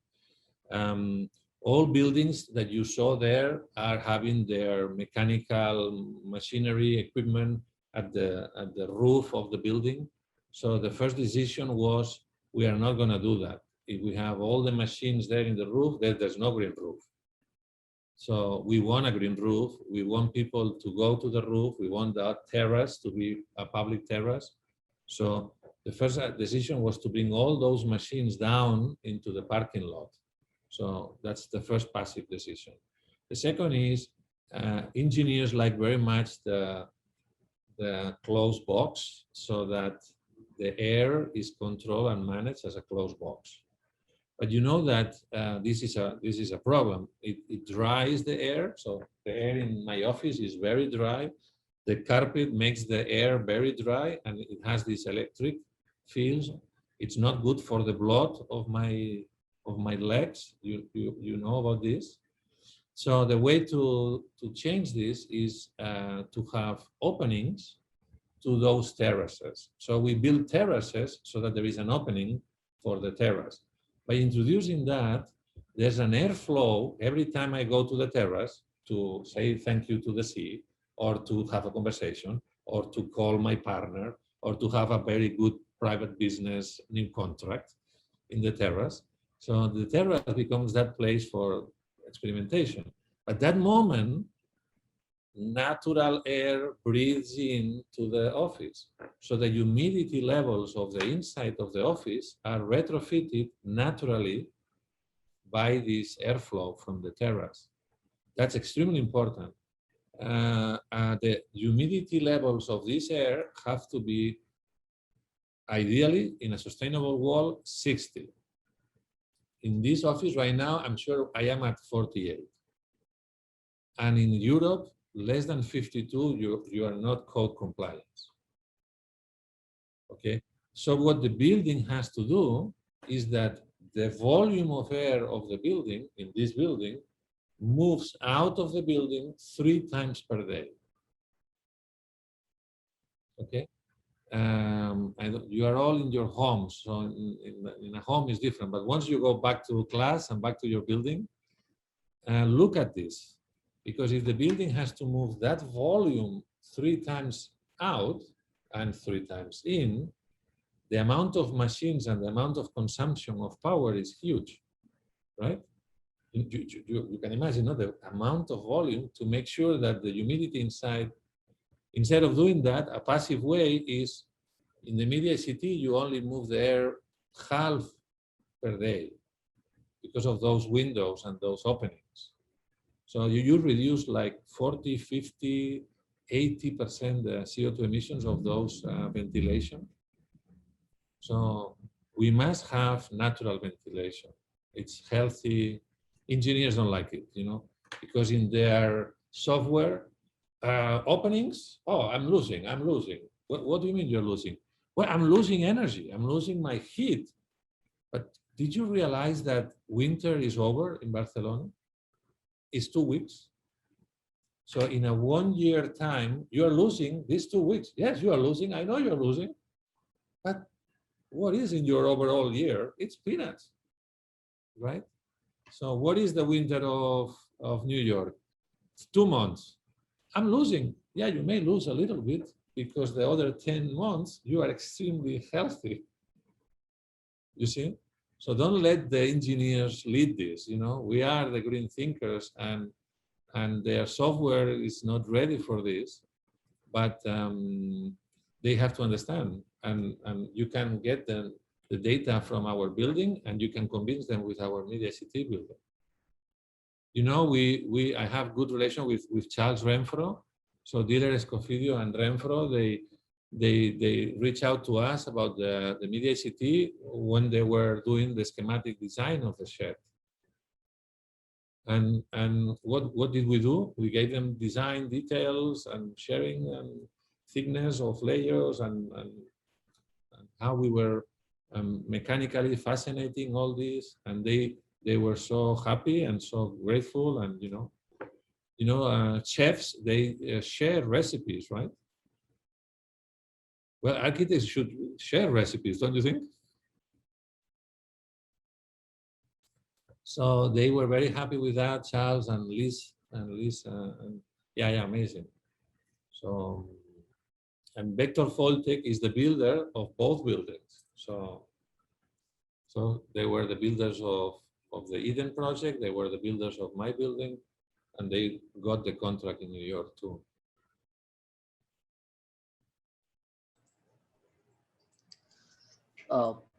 B: All buildings that you saw there are having their mechanical machinery equipment at the roof of the building. So the first decision was, we are not going to do that. If we have all the machines there in the roof, there's no green roof. So we want a green roof. We want people to go to the roof. We want that terrace to be a public terrace. So the first decision was to bring all those machines down into the parking lot. So that's the first passive decision. The second is engineers like very much the closed box, so that the air is controlled and managed as a closed box. But you know that this is a problem. It dries the air. So the air in my office is very dry. The carpet makes the air very dry, and it has these electric fields. It's not good for the blood of my legs. You know about this. So the way to change this is to have openings to those terraces. So we build terraces so that there is an opening for the terrace. By introducing that, there's an airflow every time I go to the terrace to say thank you to the sea, or to have a conversation, or to call my partner, or to have a very good private business new contract in the terrace. So the terrace becomes that place for experimentation. At that moment, natural air breathes into the office. So the humidity levels of the inside of the office are retrofitted naturally by this airflow from the terrace. That's extremely important. The humidity levels of this air have to be, ideally, in a sustainable wall, 60. In this office right now, I'm sure I am at 48. And in Europe, less than 52, you are not code compliant. Okay, so what the building has to do is that the volume of air of the building, in this building, moves out of the building 3 times per day. Okay, you are all in your homes, so in a home is different, but once you go back to class and back to your building, look at this, because if the building has to move that volume 3 times out and 3 times in, the amount of machines and the amount of consumption of power is huge, right? You can imagine, the amount of volume to make sure that the humidity inside, instead of doing that, a passive way is, in the Media ICT, you only move the air half per day because of those windows and those openings. So you reduce like 40, 50, 80% the CO2 emissions of those ventilation. So we must have natural ventilation. It's healthy. Engineers don't like it, because in their software openings, oh, I'm losing. What do you mean you're losing? Well, I'm losing energy. I'm losing my heat. But did you realize that winter is over in Barcelona? It's 2 weeks. So in a 1 year time, you are losing these 2 weeks. Yes, you are losing. I know you're losing. But what is in your overall year? It's peanuts, right? So what is the winter of New York? It's 2 months. I'm losing. Yeah, you may lose a little bit because the other 10 months, you are extremely healthy. You see? So don't let the engineers lead this. We are the green thinkers, and their software is not ready for this, but they have to understand. And you can get the data from our building, and you can convince them with our Media ICT building. I have good relation with Charles Renfro. So Diller Escofidio and Renfro, they reach out to us about the Media ICT when they were doing the schematic design of the shed. And what did we do? We gave them design details and sharing and thickness of layers and how we were mechanically fascinating all this, and they were so happy and so grateful. And chefs, they share recipes, right? Well, architects should share recipes, don't you think? So they were very happy with that, Charles and Liz, yeah, amazing. So, and Vector Foltech is the builder of both buildings. So they were the builders of the Eden project, they were the builders of my building, and they got the contract in New York too.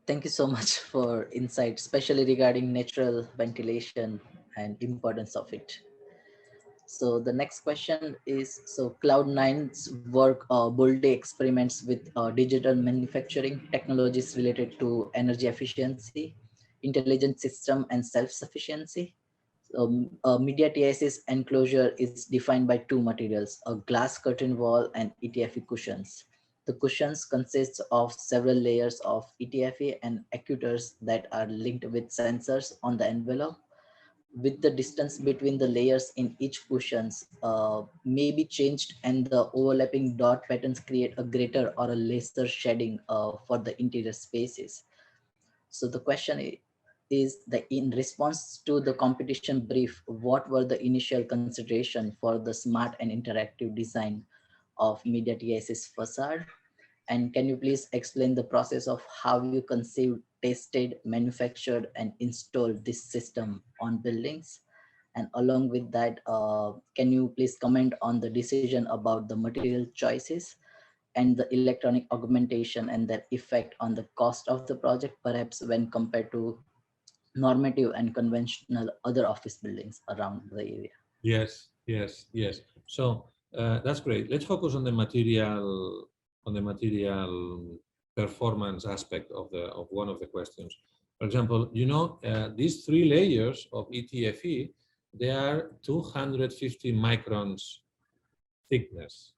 E: Thank you so much for insight, especially regarding natural ventilation and importance of it. So the next question is, so Cloud9's work boldly experiments with digital manufacturing technologies related to energy efficiency, intelligent system, and self-sufficiency. Media TIC's enclosure is defined by 2 materials, a glass curtain wall and ETFE cushions. The cushions consist of several layers of ETFE and actuators that are linked with sensors on the envelope. With the distance between the layers in each cushions may be changed, and the overlapping dot patterns create a greater or a lesser shading for the interior spaces. So the question is that in response to the competition brief, what were the initial consideration for the smart and interactive design of Media TIC's facade? And can you please explain the process of how you conceived, tested, manufactured, and installed this system on buildings? And along with that, can you please comment on the decision about the material choices and the electronic augmentation and their effect on the cost of the project, perhaps when compared to normative and conventional other office buildings around the area?
B: Yes, yes, yes. So that's great. Let's focus on the material performance aspect of one of the questions. For example, you know, these 3 layers of ETFE, they are 250 microns thickness.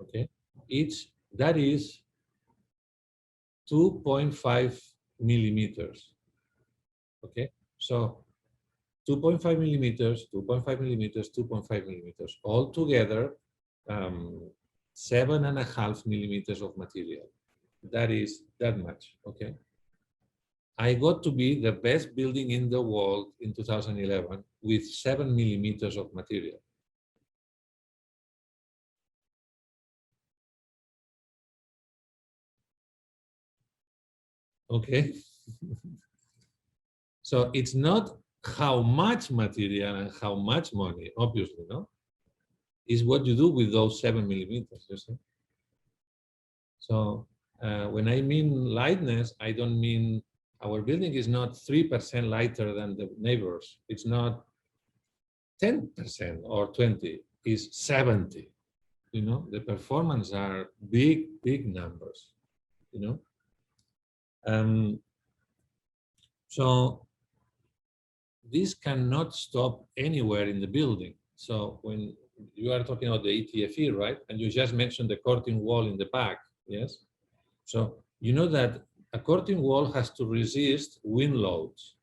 B: Okay, each that is 2.5 millimeters. Okay, so 2.5 millimeters, 2.5 millimeters, 2.5 millimeters, all together 7.5 millimeters of material. That is that much, okay? I got to be the best building in the world in 2011 with 7 millimeters of material. Okay? So it's not how much material and how much money, obviously, no? Is what you do with those 7 millimeters, you see? So when I mean lightness, I don't mean our building is not 3% lighter than the neighbors. It's not 10% or 20, it's 70. You know, the performance are big, big numbers, you know. So this cannot stop anywhere in the building. So when you are talking about the ETFE, right? And you just mentioned the curtain wall in the back, yes? So you know that a curtain wall has to resist wind loads.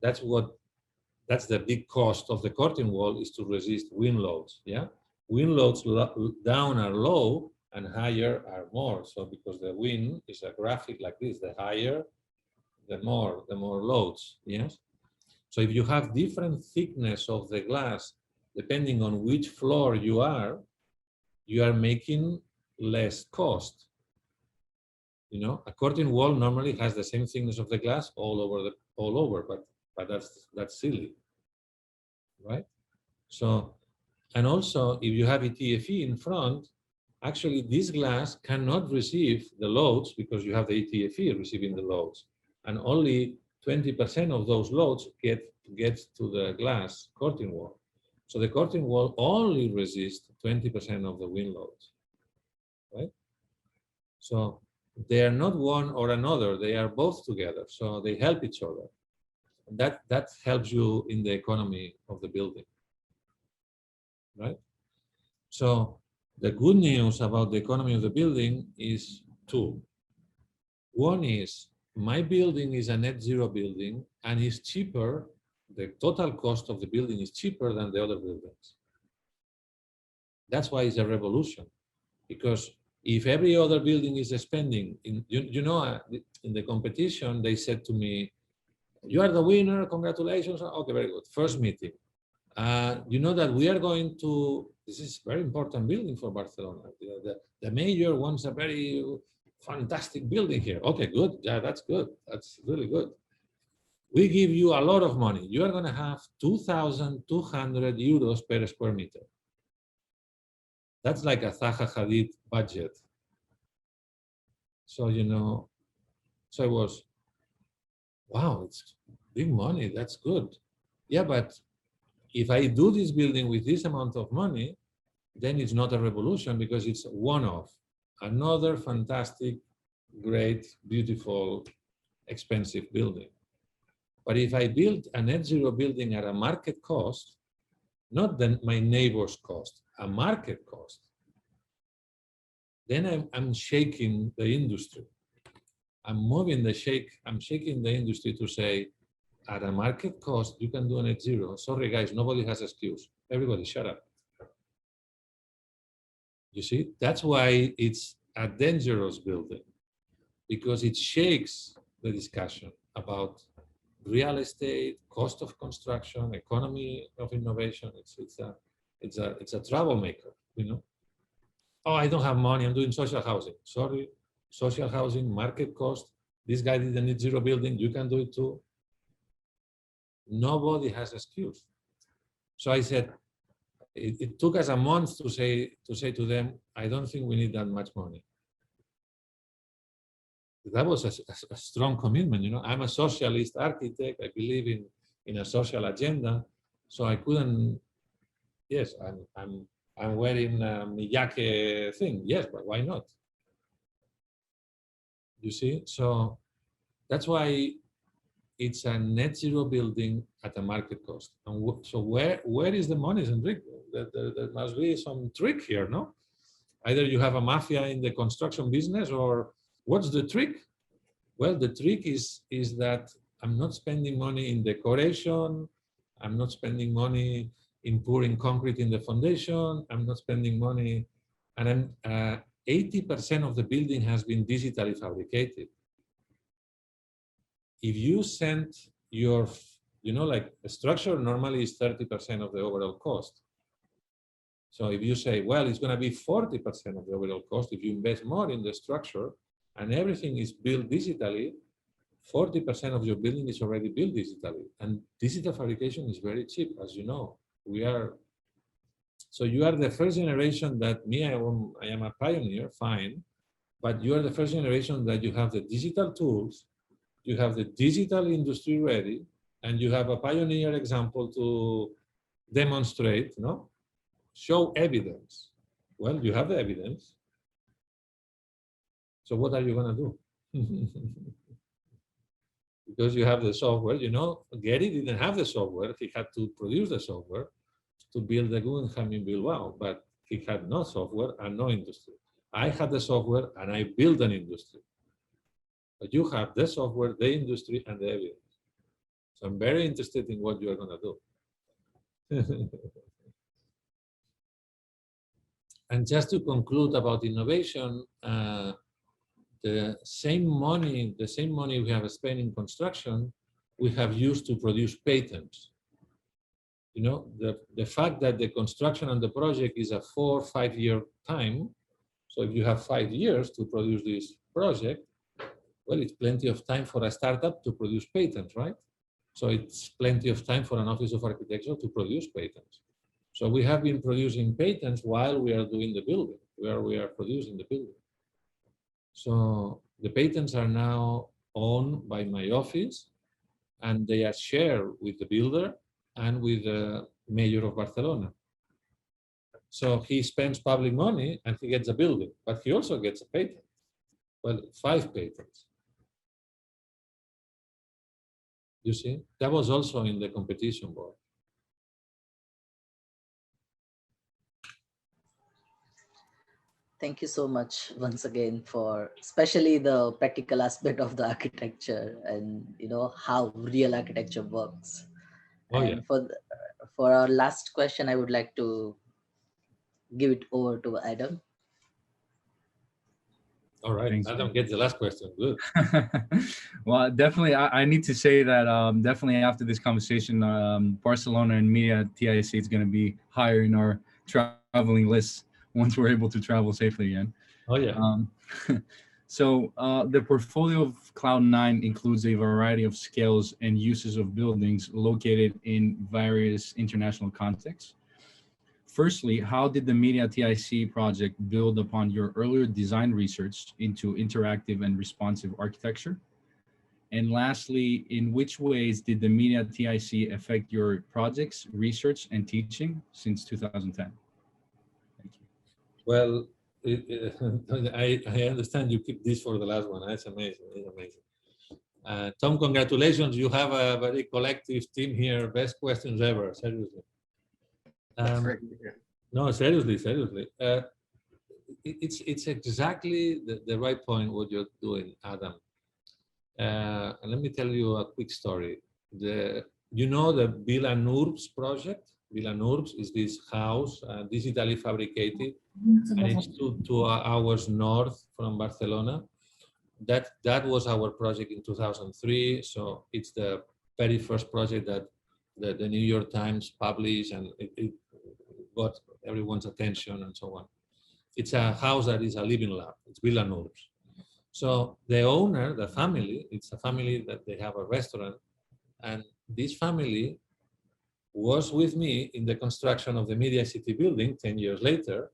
B: That's the big cost of the curtain wall, is to resist wind loads, yeah? Wind loads down are low and higher are more. So because the wind is a graphic like this, the higher, the more loads, yes? So if you have different thickness of the glass, depending on which floor you are making less cost. You know, a curtain wall normally has the same thickness of the glass all over, but that's silly, right? So, and also if you have ETFE in front, actually this glass cannot receive the loads because you have the ETFE receiving the loads, and only 20% of those loads get to the glass curtain wall. So the curtain wall only resists 20% of the wind loads, right? So they are not one or another, they are both together. So they help each other. That helps you in the economy of the building, right? So the good news about the economy of the building is 2. One is my building is a net zero building and is cheaper. The total cost of the building is cheaper than the other buildings. That's why it's a revolution, because if every other building is spending, in the competition, they said to me, "You are the winner, congratulations." Okay, very good. First meeting. You know that we are going to, this is very important building for Barcelona. The mayor wants a very fantastic building here. Okay, good. Yeah, that's good. That's really good. We give you a lot of money. You are going to have 2,200 euros per square meter. That's like a Zaha Hadid budget. So, you know, so it was, wow, it's big money. That's good. Yeah, but if I do this building with this amount of money, then it's not a revolution because it's one-off. Another fantastic, great, beautiful, expensive building. But if I build a net zero building at a market cost, not my neighbor's cost, a market cost, then I'm shaking the industry. I'm shaking the industry to say, at a market cost, you can do a net zero. Sorry, guys, nobody has excuse. Everybody, shut up. You see, that's why it's a dangerous building, because it shakes the discussion about real estate, cost of construction, economy of innovation. It's a troublemaker, you know. Oh, I don't have money, I'm doing social housing. Sorry, social housing, market cost. This guy did a net zero building, you can do it too. Nobody has excuse. So I said, it took us a month to say to them, I don't think we need that much money. That was a strong commitment, you know. I'm a socialist architect. I believe in a social agenda. So I couldn't. Yes, I'm wearing a Miyake thing. Yes, but why not? You see, so that's why it's a net zero building at a market cost. And so where is the money, Enric? There must be some trick here, no? Either you have a mafia in the construction business, or what's the trick? Well, the trick is that I'm not spending money in decoration. I'm not spending money in pouring concrete in the foundation. I'm not spending money, and 80% of the building has been digitally fabricated. If you send your, like a structure normally is 30% of the overall cost. So if you say, well, it's going to be 40% of the overall cost, if you invest more in the structure and everything is built digitally, 40% of your building is already built digitally. And digital fabrication is very cheap, as you know. So you are the first generation that I am a pioneer, fine, but you are the first generation that you have the digital tools, you have the digital industry ready, and you have a pioneer example to demonstrate, no? Show evidence. Well, you have the evidence. So what are you going to do? Because you have the software, Gary didn't have the software. He had to produce the software to build the Guggenheim in Bilbao, but he had no software and no industry. I had the software and I built an industry. But you have the software, the industry, and the evidence. So I'm very interested in what you are going to do. And just to conclude about innovation, the same money we have spent in construction, we have used to produce patents. The fact that the construction and the project is a 4 or 5 year time. So if you have 5 years to produce this project, well, it's plenty of time for a startup to produce patents, right? So it's plenty of time for an office of architecture to produce patents. So we have been producing patents while we are doing the building, where we are producing the building. So the patents are now owned by my office, and they are shared with the builder and with the mayor of Barcelona. So he spends public money and he gets a building, but he also gets a patent. Well, 5 patents. You see, that was also in the competition board.
E: Thank you so much once again for especially the practical aspect of the architecture and how real architecture works.
B: Oh,
E: and
B: yeah.
E: For our last question, I would like to give it over to Adam.
B: All right,
D: Thanks.
B: Adam gets the last question. Good.
D: Well, definitely, I need to say that definitely after this conversation, Barcelona and MEDIA TIC is going to be higher in our traveling list once we're able to travel safely again.
B: Oh, yeah.
D: So the portfolio of Cloud9 includes a variety of scales and uses of buildings located in various international contexts. Firstly, how did the MEDIA TIC project build upon your earlier design research into interactive and responsive architecture? And lastly, in which ways did the MEDIA TIC affect your projects, research, and teaching since 2010? Thank you.
B: Well, I understand you keep this for the last one. That's amazing. It's amazing. Tom, congratulations. You have a very collective team here. Best questions ever, seriously. No, seriously. It's exactly the right point what you're doing, Adam. And let me tell you a quick story. The Villanourbs project? Villanourbs is this house, digitally fabricated, and it's 2 hours north from Barcelona. That was our project in 2003. So it's the very first project that the New York Times published, and it got everyone's attention and so on. It's a house that is a living lab. It's Villanourbs. So the owner, the family, it's a family that they have a restaurant, and this family was with me in the construction of the Media City building 10 years later.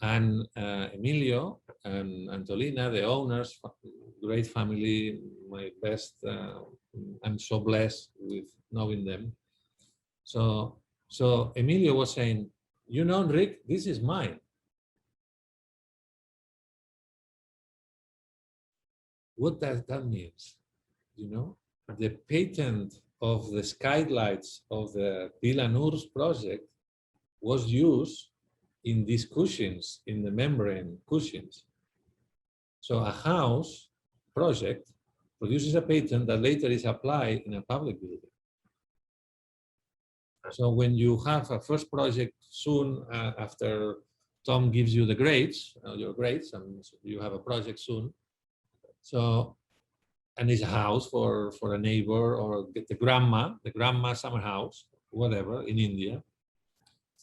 B: And Emilio and Antolina, the owners, great family, my best, I'm so blessed with knowing them. So Emilio was saying, you know, Enric, this is mine. What does that mean? You know, the patent of the skylights of the Vilanurs project was used in these cushions, in the membrane cushions. So a house project produces a patent that later is applied in a public building. So when you have a first project soon after Tom gives you the grades, your grades, and you have a project soon. So, and it's a house for a neighbor or the grandma summer house, whatever, in India.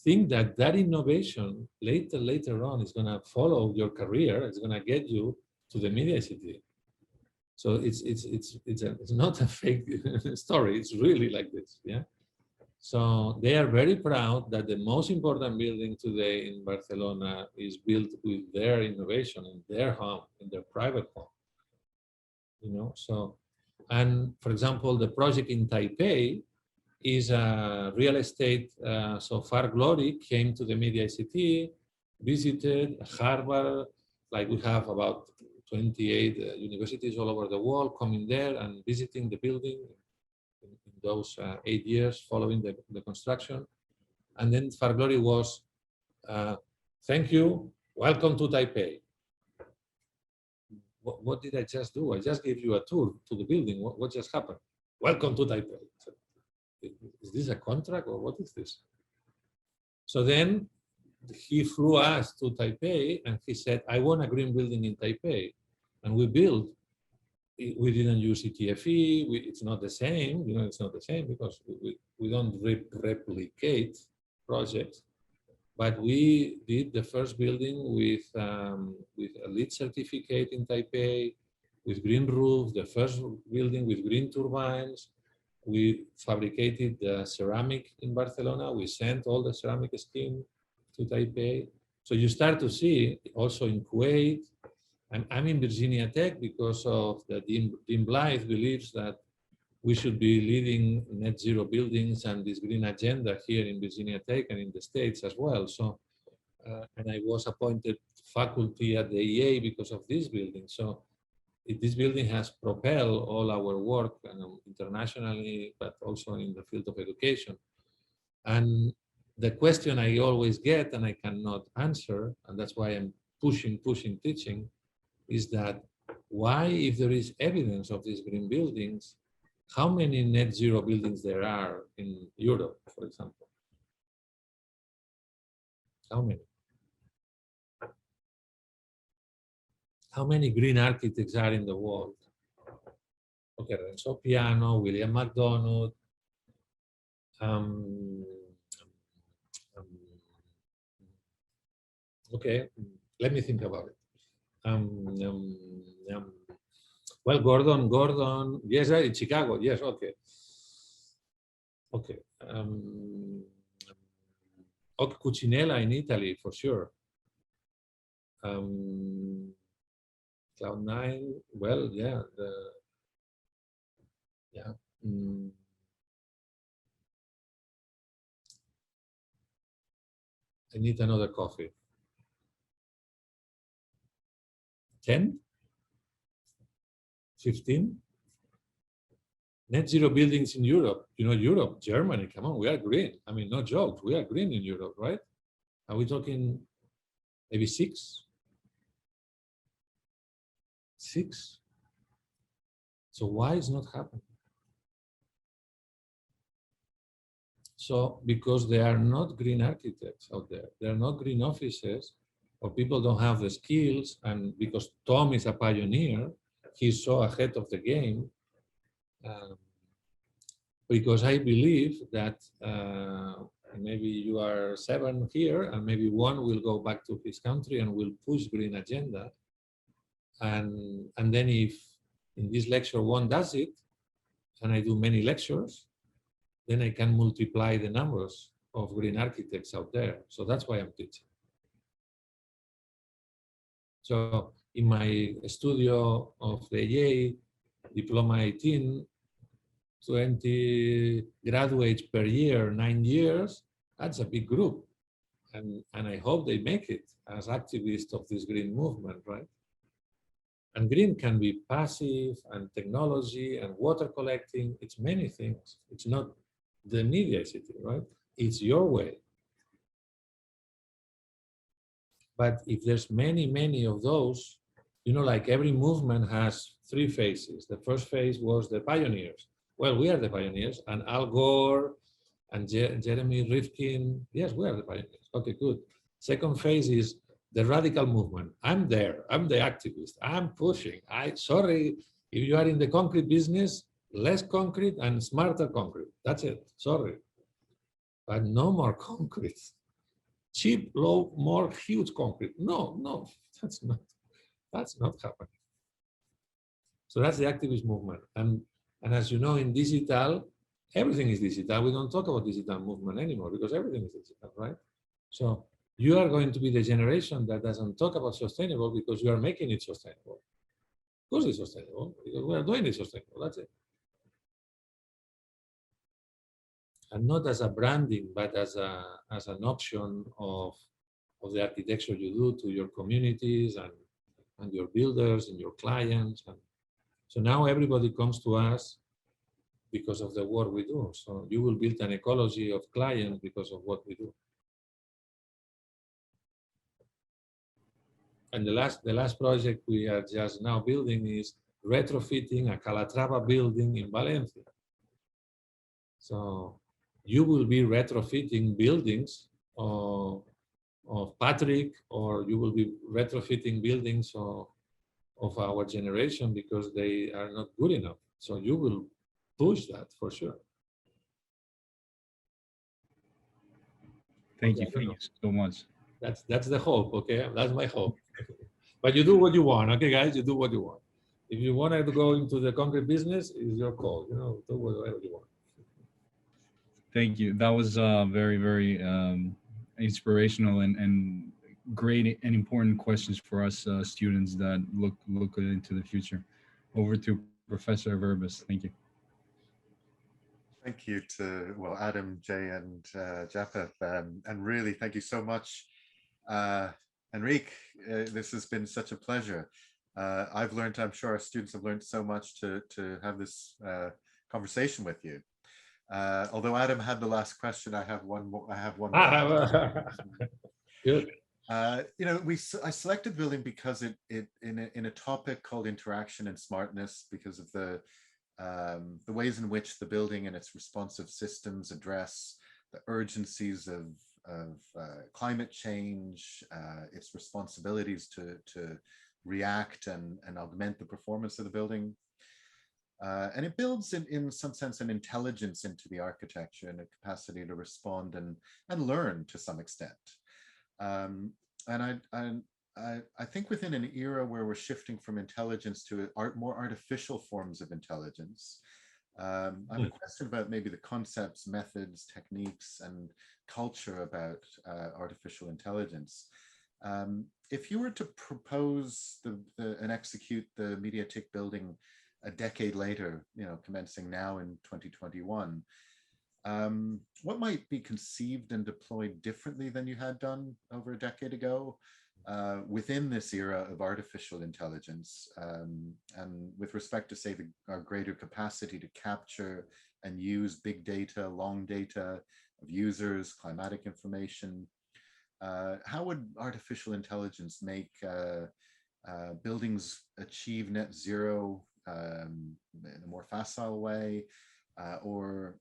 B: Think that that innovation later on is going to follow your career. It's going to get you to the Media TIC. So it's not a fake story. It's really like this, yeah. So they are very proud that the most important building today in Barcelona is built with their innovation in their home, in their private home. You know, so, and for example, the project in Taipei is a real estate. So Far Glory came to the Media TIC, visited Harvard, like we have about 28 universities all over the world coming there and visiting the building in those 8 years following the construction. And then Far Glory was, thank you, welcome to Taipei. What did I just do? I just gave you a tour to the building. What just happened? Welcome to Taipei. So, is this a contract or what is this? So then he flew us to Taipei and he said, I want a green building in Taipei. And we built. We didn't use ETFE. It's not the same. You know, it's not the same because we don't replicate projects. But we did the first building with a LEED certificate in Taipei, with green roof, the first building with green turbines. We fabricated the ceramic in Barcelona. We sent all the ceramic scheme to Taipei. So you start to see also in Kuwait. I'm in Virginia Tech because of the Dean Blythe believes that we should be leading net zero buildings and this green agenda here in Virginia Tech and in the States as well. So, and I was appointed faculty at the EA because of this building. So this building has propelled all our work internationally, but also in the field of education. And the question I always get and I cannot answer, and that's why I'm pushing teaching, is that why, if there is evidence of these green buildings, how many net zero buildings there are in Europe, for example? How many? How many green architects are in the world? Okay, Renzo Piano, William McDonough, okay, let me think about it. Well, Gordon, yes, in Chicago, yes, okay. Okay. Okay, Cucinella in Italy, for sure. Cloud9, well, yeah. Yeah. I need another coffee. 10? 15? Net zero buildings in Europe. You know, Europe, Germany, come on, we are green. I mean, no jokes, we are green in Europe, right? Are we talking maybe 6? 6? So why is not happening? So because there are not green architects out there, there are not green offices, or people don't have the skills, and because Tom is a pioneer, he's so ahead of the game. Because I believe that maybe you are 7 here, and maybe 1 will go back to his country and will push green agenda. And then if in this lecture 1 does it, and I do many lectures, then I can multiply the numbers of green architects out there. So that's why I'm teaching. So in my studio of the EA, Diploma 18, 20 graduates per year, 9 years, that's a big group. And I hope they make it as activists of this green movement, right? And green can be passive and technology and water collecting. It's many things. It's not the media city, right? It's your way. But if there's many of those, you know, like every movement has 3 phases. The first phase was the pioneers. Well, we are the pioneers, and Al Gore and Jeremy Rifkin. Yes, we are the pioneers. Okay, good. Second phase is the radical movement. I'm there. I'm the activist. I'm pushing. Sorry, if you are in the concrete business, less concrete and smarter concrete. That's it. Sorry. But no more concrete. Cheap, low, more huge concrete. No, that's not happening. So that's the activist movement. And as you know, in digital, everything is digital. We don't talk about digital movement anymore because everything is digital, right? So you are going to be the generation that doesn't talk about sustainable because you are making it sustainable. Of course it's sustainable because we are doing it sustainable, that's it. And not as a branding, but as an option of the architecture you do to your communities and your builders and your clients. And so now everybody comes to us because of the work we do. So you will build an ecology of clients because of what we do. And the last project we are just now building is retrofitting a Calatrava building in Valencia. So you will be retrofitting buildings of Patrick, or you will be retrofitting buildings of our generation because they are not good enough. So you will push that for sure.
D: Thank you so much.
B: That's the hope, okay? That's my hope. But you do what you want, okay, guys? You do what you want. If you want to go into the concrete business, it's your call. You know, do whatever you want.
D: Thank you. That was very inspirational and great and important questions for us students that look into the future. Over to Professor Verebes. Thank you.
A: Thank you to, well, Adam, Jay, and Japheth, and really thank you so much, Enric. This has been such a pleasure. I've learned, I'm sure our students have learned so much to have this conversation with you. Although Adam had the last question, I have one more.
B: Good.
A: You know, I selected the building because in a topic called interaction and smartness, because of the ways in which the building and its responsive systems address the urgencies of climate change, its responsibilities to react and augment the performance of the building. And it builds in some sense an intelligence into the architecture and a capacity to respond and learn to some extent. And I think within an era where we're shifting from intelligence to more artificial forms of intelligence, I have a question about maybe the concepts, methods, techniques, and culture about artificial intelligence. If you were to propose and execute the MEDIA TIC building a decade later, you know, commencing now in 2021, what might be conceived and deployed differently than you had done over a decade ago within this era of artificial intelligence, and with respect to, say, our greater capacity to capture and use big data, long data of users, climatic information? How would artificial intelligence make buildings achieve net zero in a more facile way, or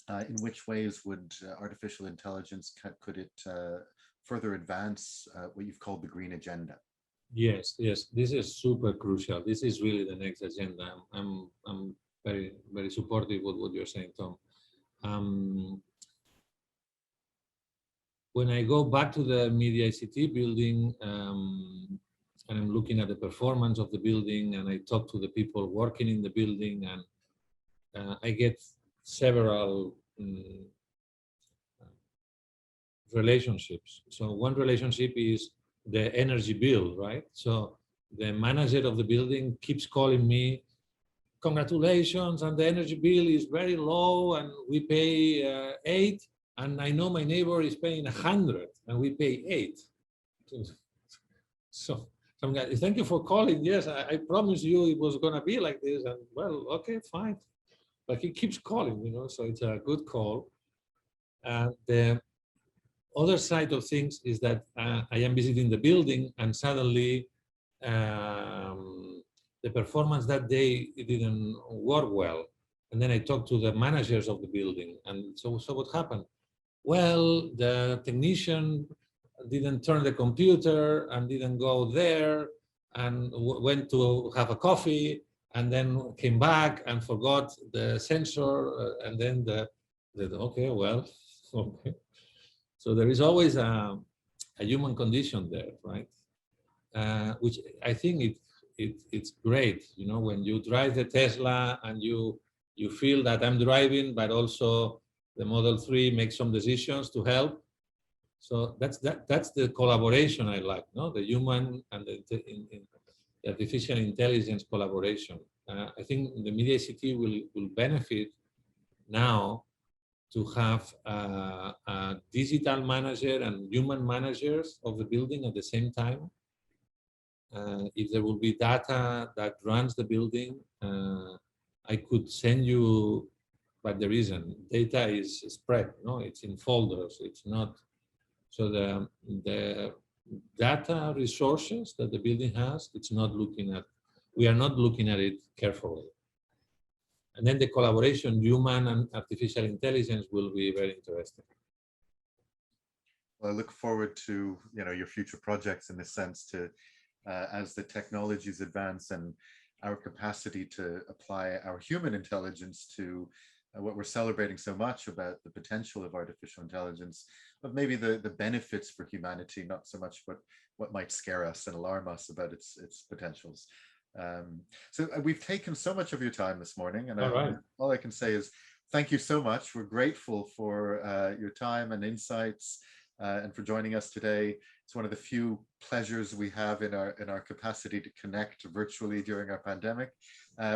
A: in which ways would artificial intelligence could it further advance what you've called the green agenda?
B: Yes, this is super crucial. This is really the next agenda. I'm very supportive with what you're saying, Tom. When I go back to the Media ICT building, and I'm looking at the performance of the building, and I talk to the people working in the building, and I get several relationships. So one relationship is the energy bill, right? So the manager of the building keeps calling me, congratulations, and the energy bill is very low, and we pay 8, and I know my neighbor is paying 100, and we pay 8. So some guy, thank you for calling. Yes, I promised you it was gonna be like this, and well, okay, fine. But he keeps calling, you know, so it's a good call. And the other side of things is that I am visiting the building, and suddenly the performance that day, it didn't work well. And then I talked to the managers of the building, and so what happened? Well, the technician didn't turn the computer and didn't go there, and went to have a coffee, and then came back and forgot the sensor, and then okay, well, okay. So there is always a human condition there, right? Which I think it's great, you know, when you drive the Tesla and you feel that I'm driving, but also the Model 3 makes some decisions to help. So that's the collaboration I like, no? The human and the artificial intelligence collaboration. I think the Media ICT will benefit now to have a digital manager and human managers of the building at the same time. If there will be data that runs the building, I could send you, but there isn't. Data is spread, no? It's in folders. It's not. So the data resources that the building has, it's not looking at. We are not looking at it carefully. And then the collaboration, human and artificial intelligence, will be very interesting.
A: Well, I look forward to your future projects in this sense, to as the technologies advance and our capacity to apply our human intelligence to what we're celebrating so much about, the potential of artificial intelligence, but maybe the benefits for humanity, not so much what might scare us and alarm us about its potentials. So we've taken so much of your time this morning, and all I can say is thank you so much. We're grateful for your time and insights, and for joining us today. It's one of the few pleasures we have in our capacity to connect virtually during our pandemic.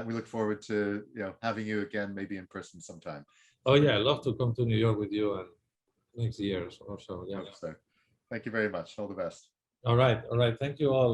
A: We look forward to having you again, maybe in person sometime.
B: Oh yeah, I'd love to come to New York with you and next year or so. Yeah.
A: So, thank you very much. All the best.
B: All right. Thank you all.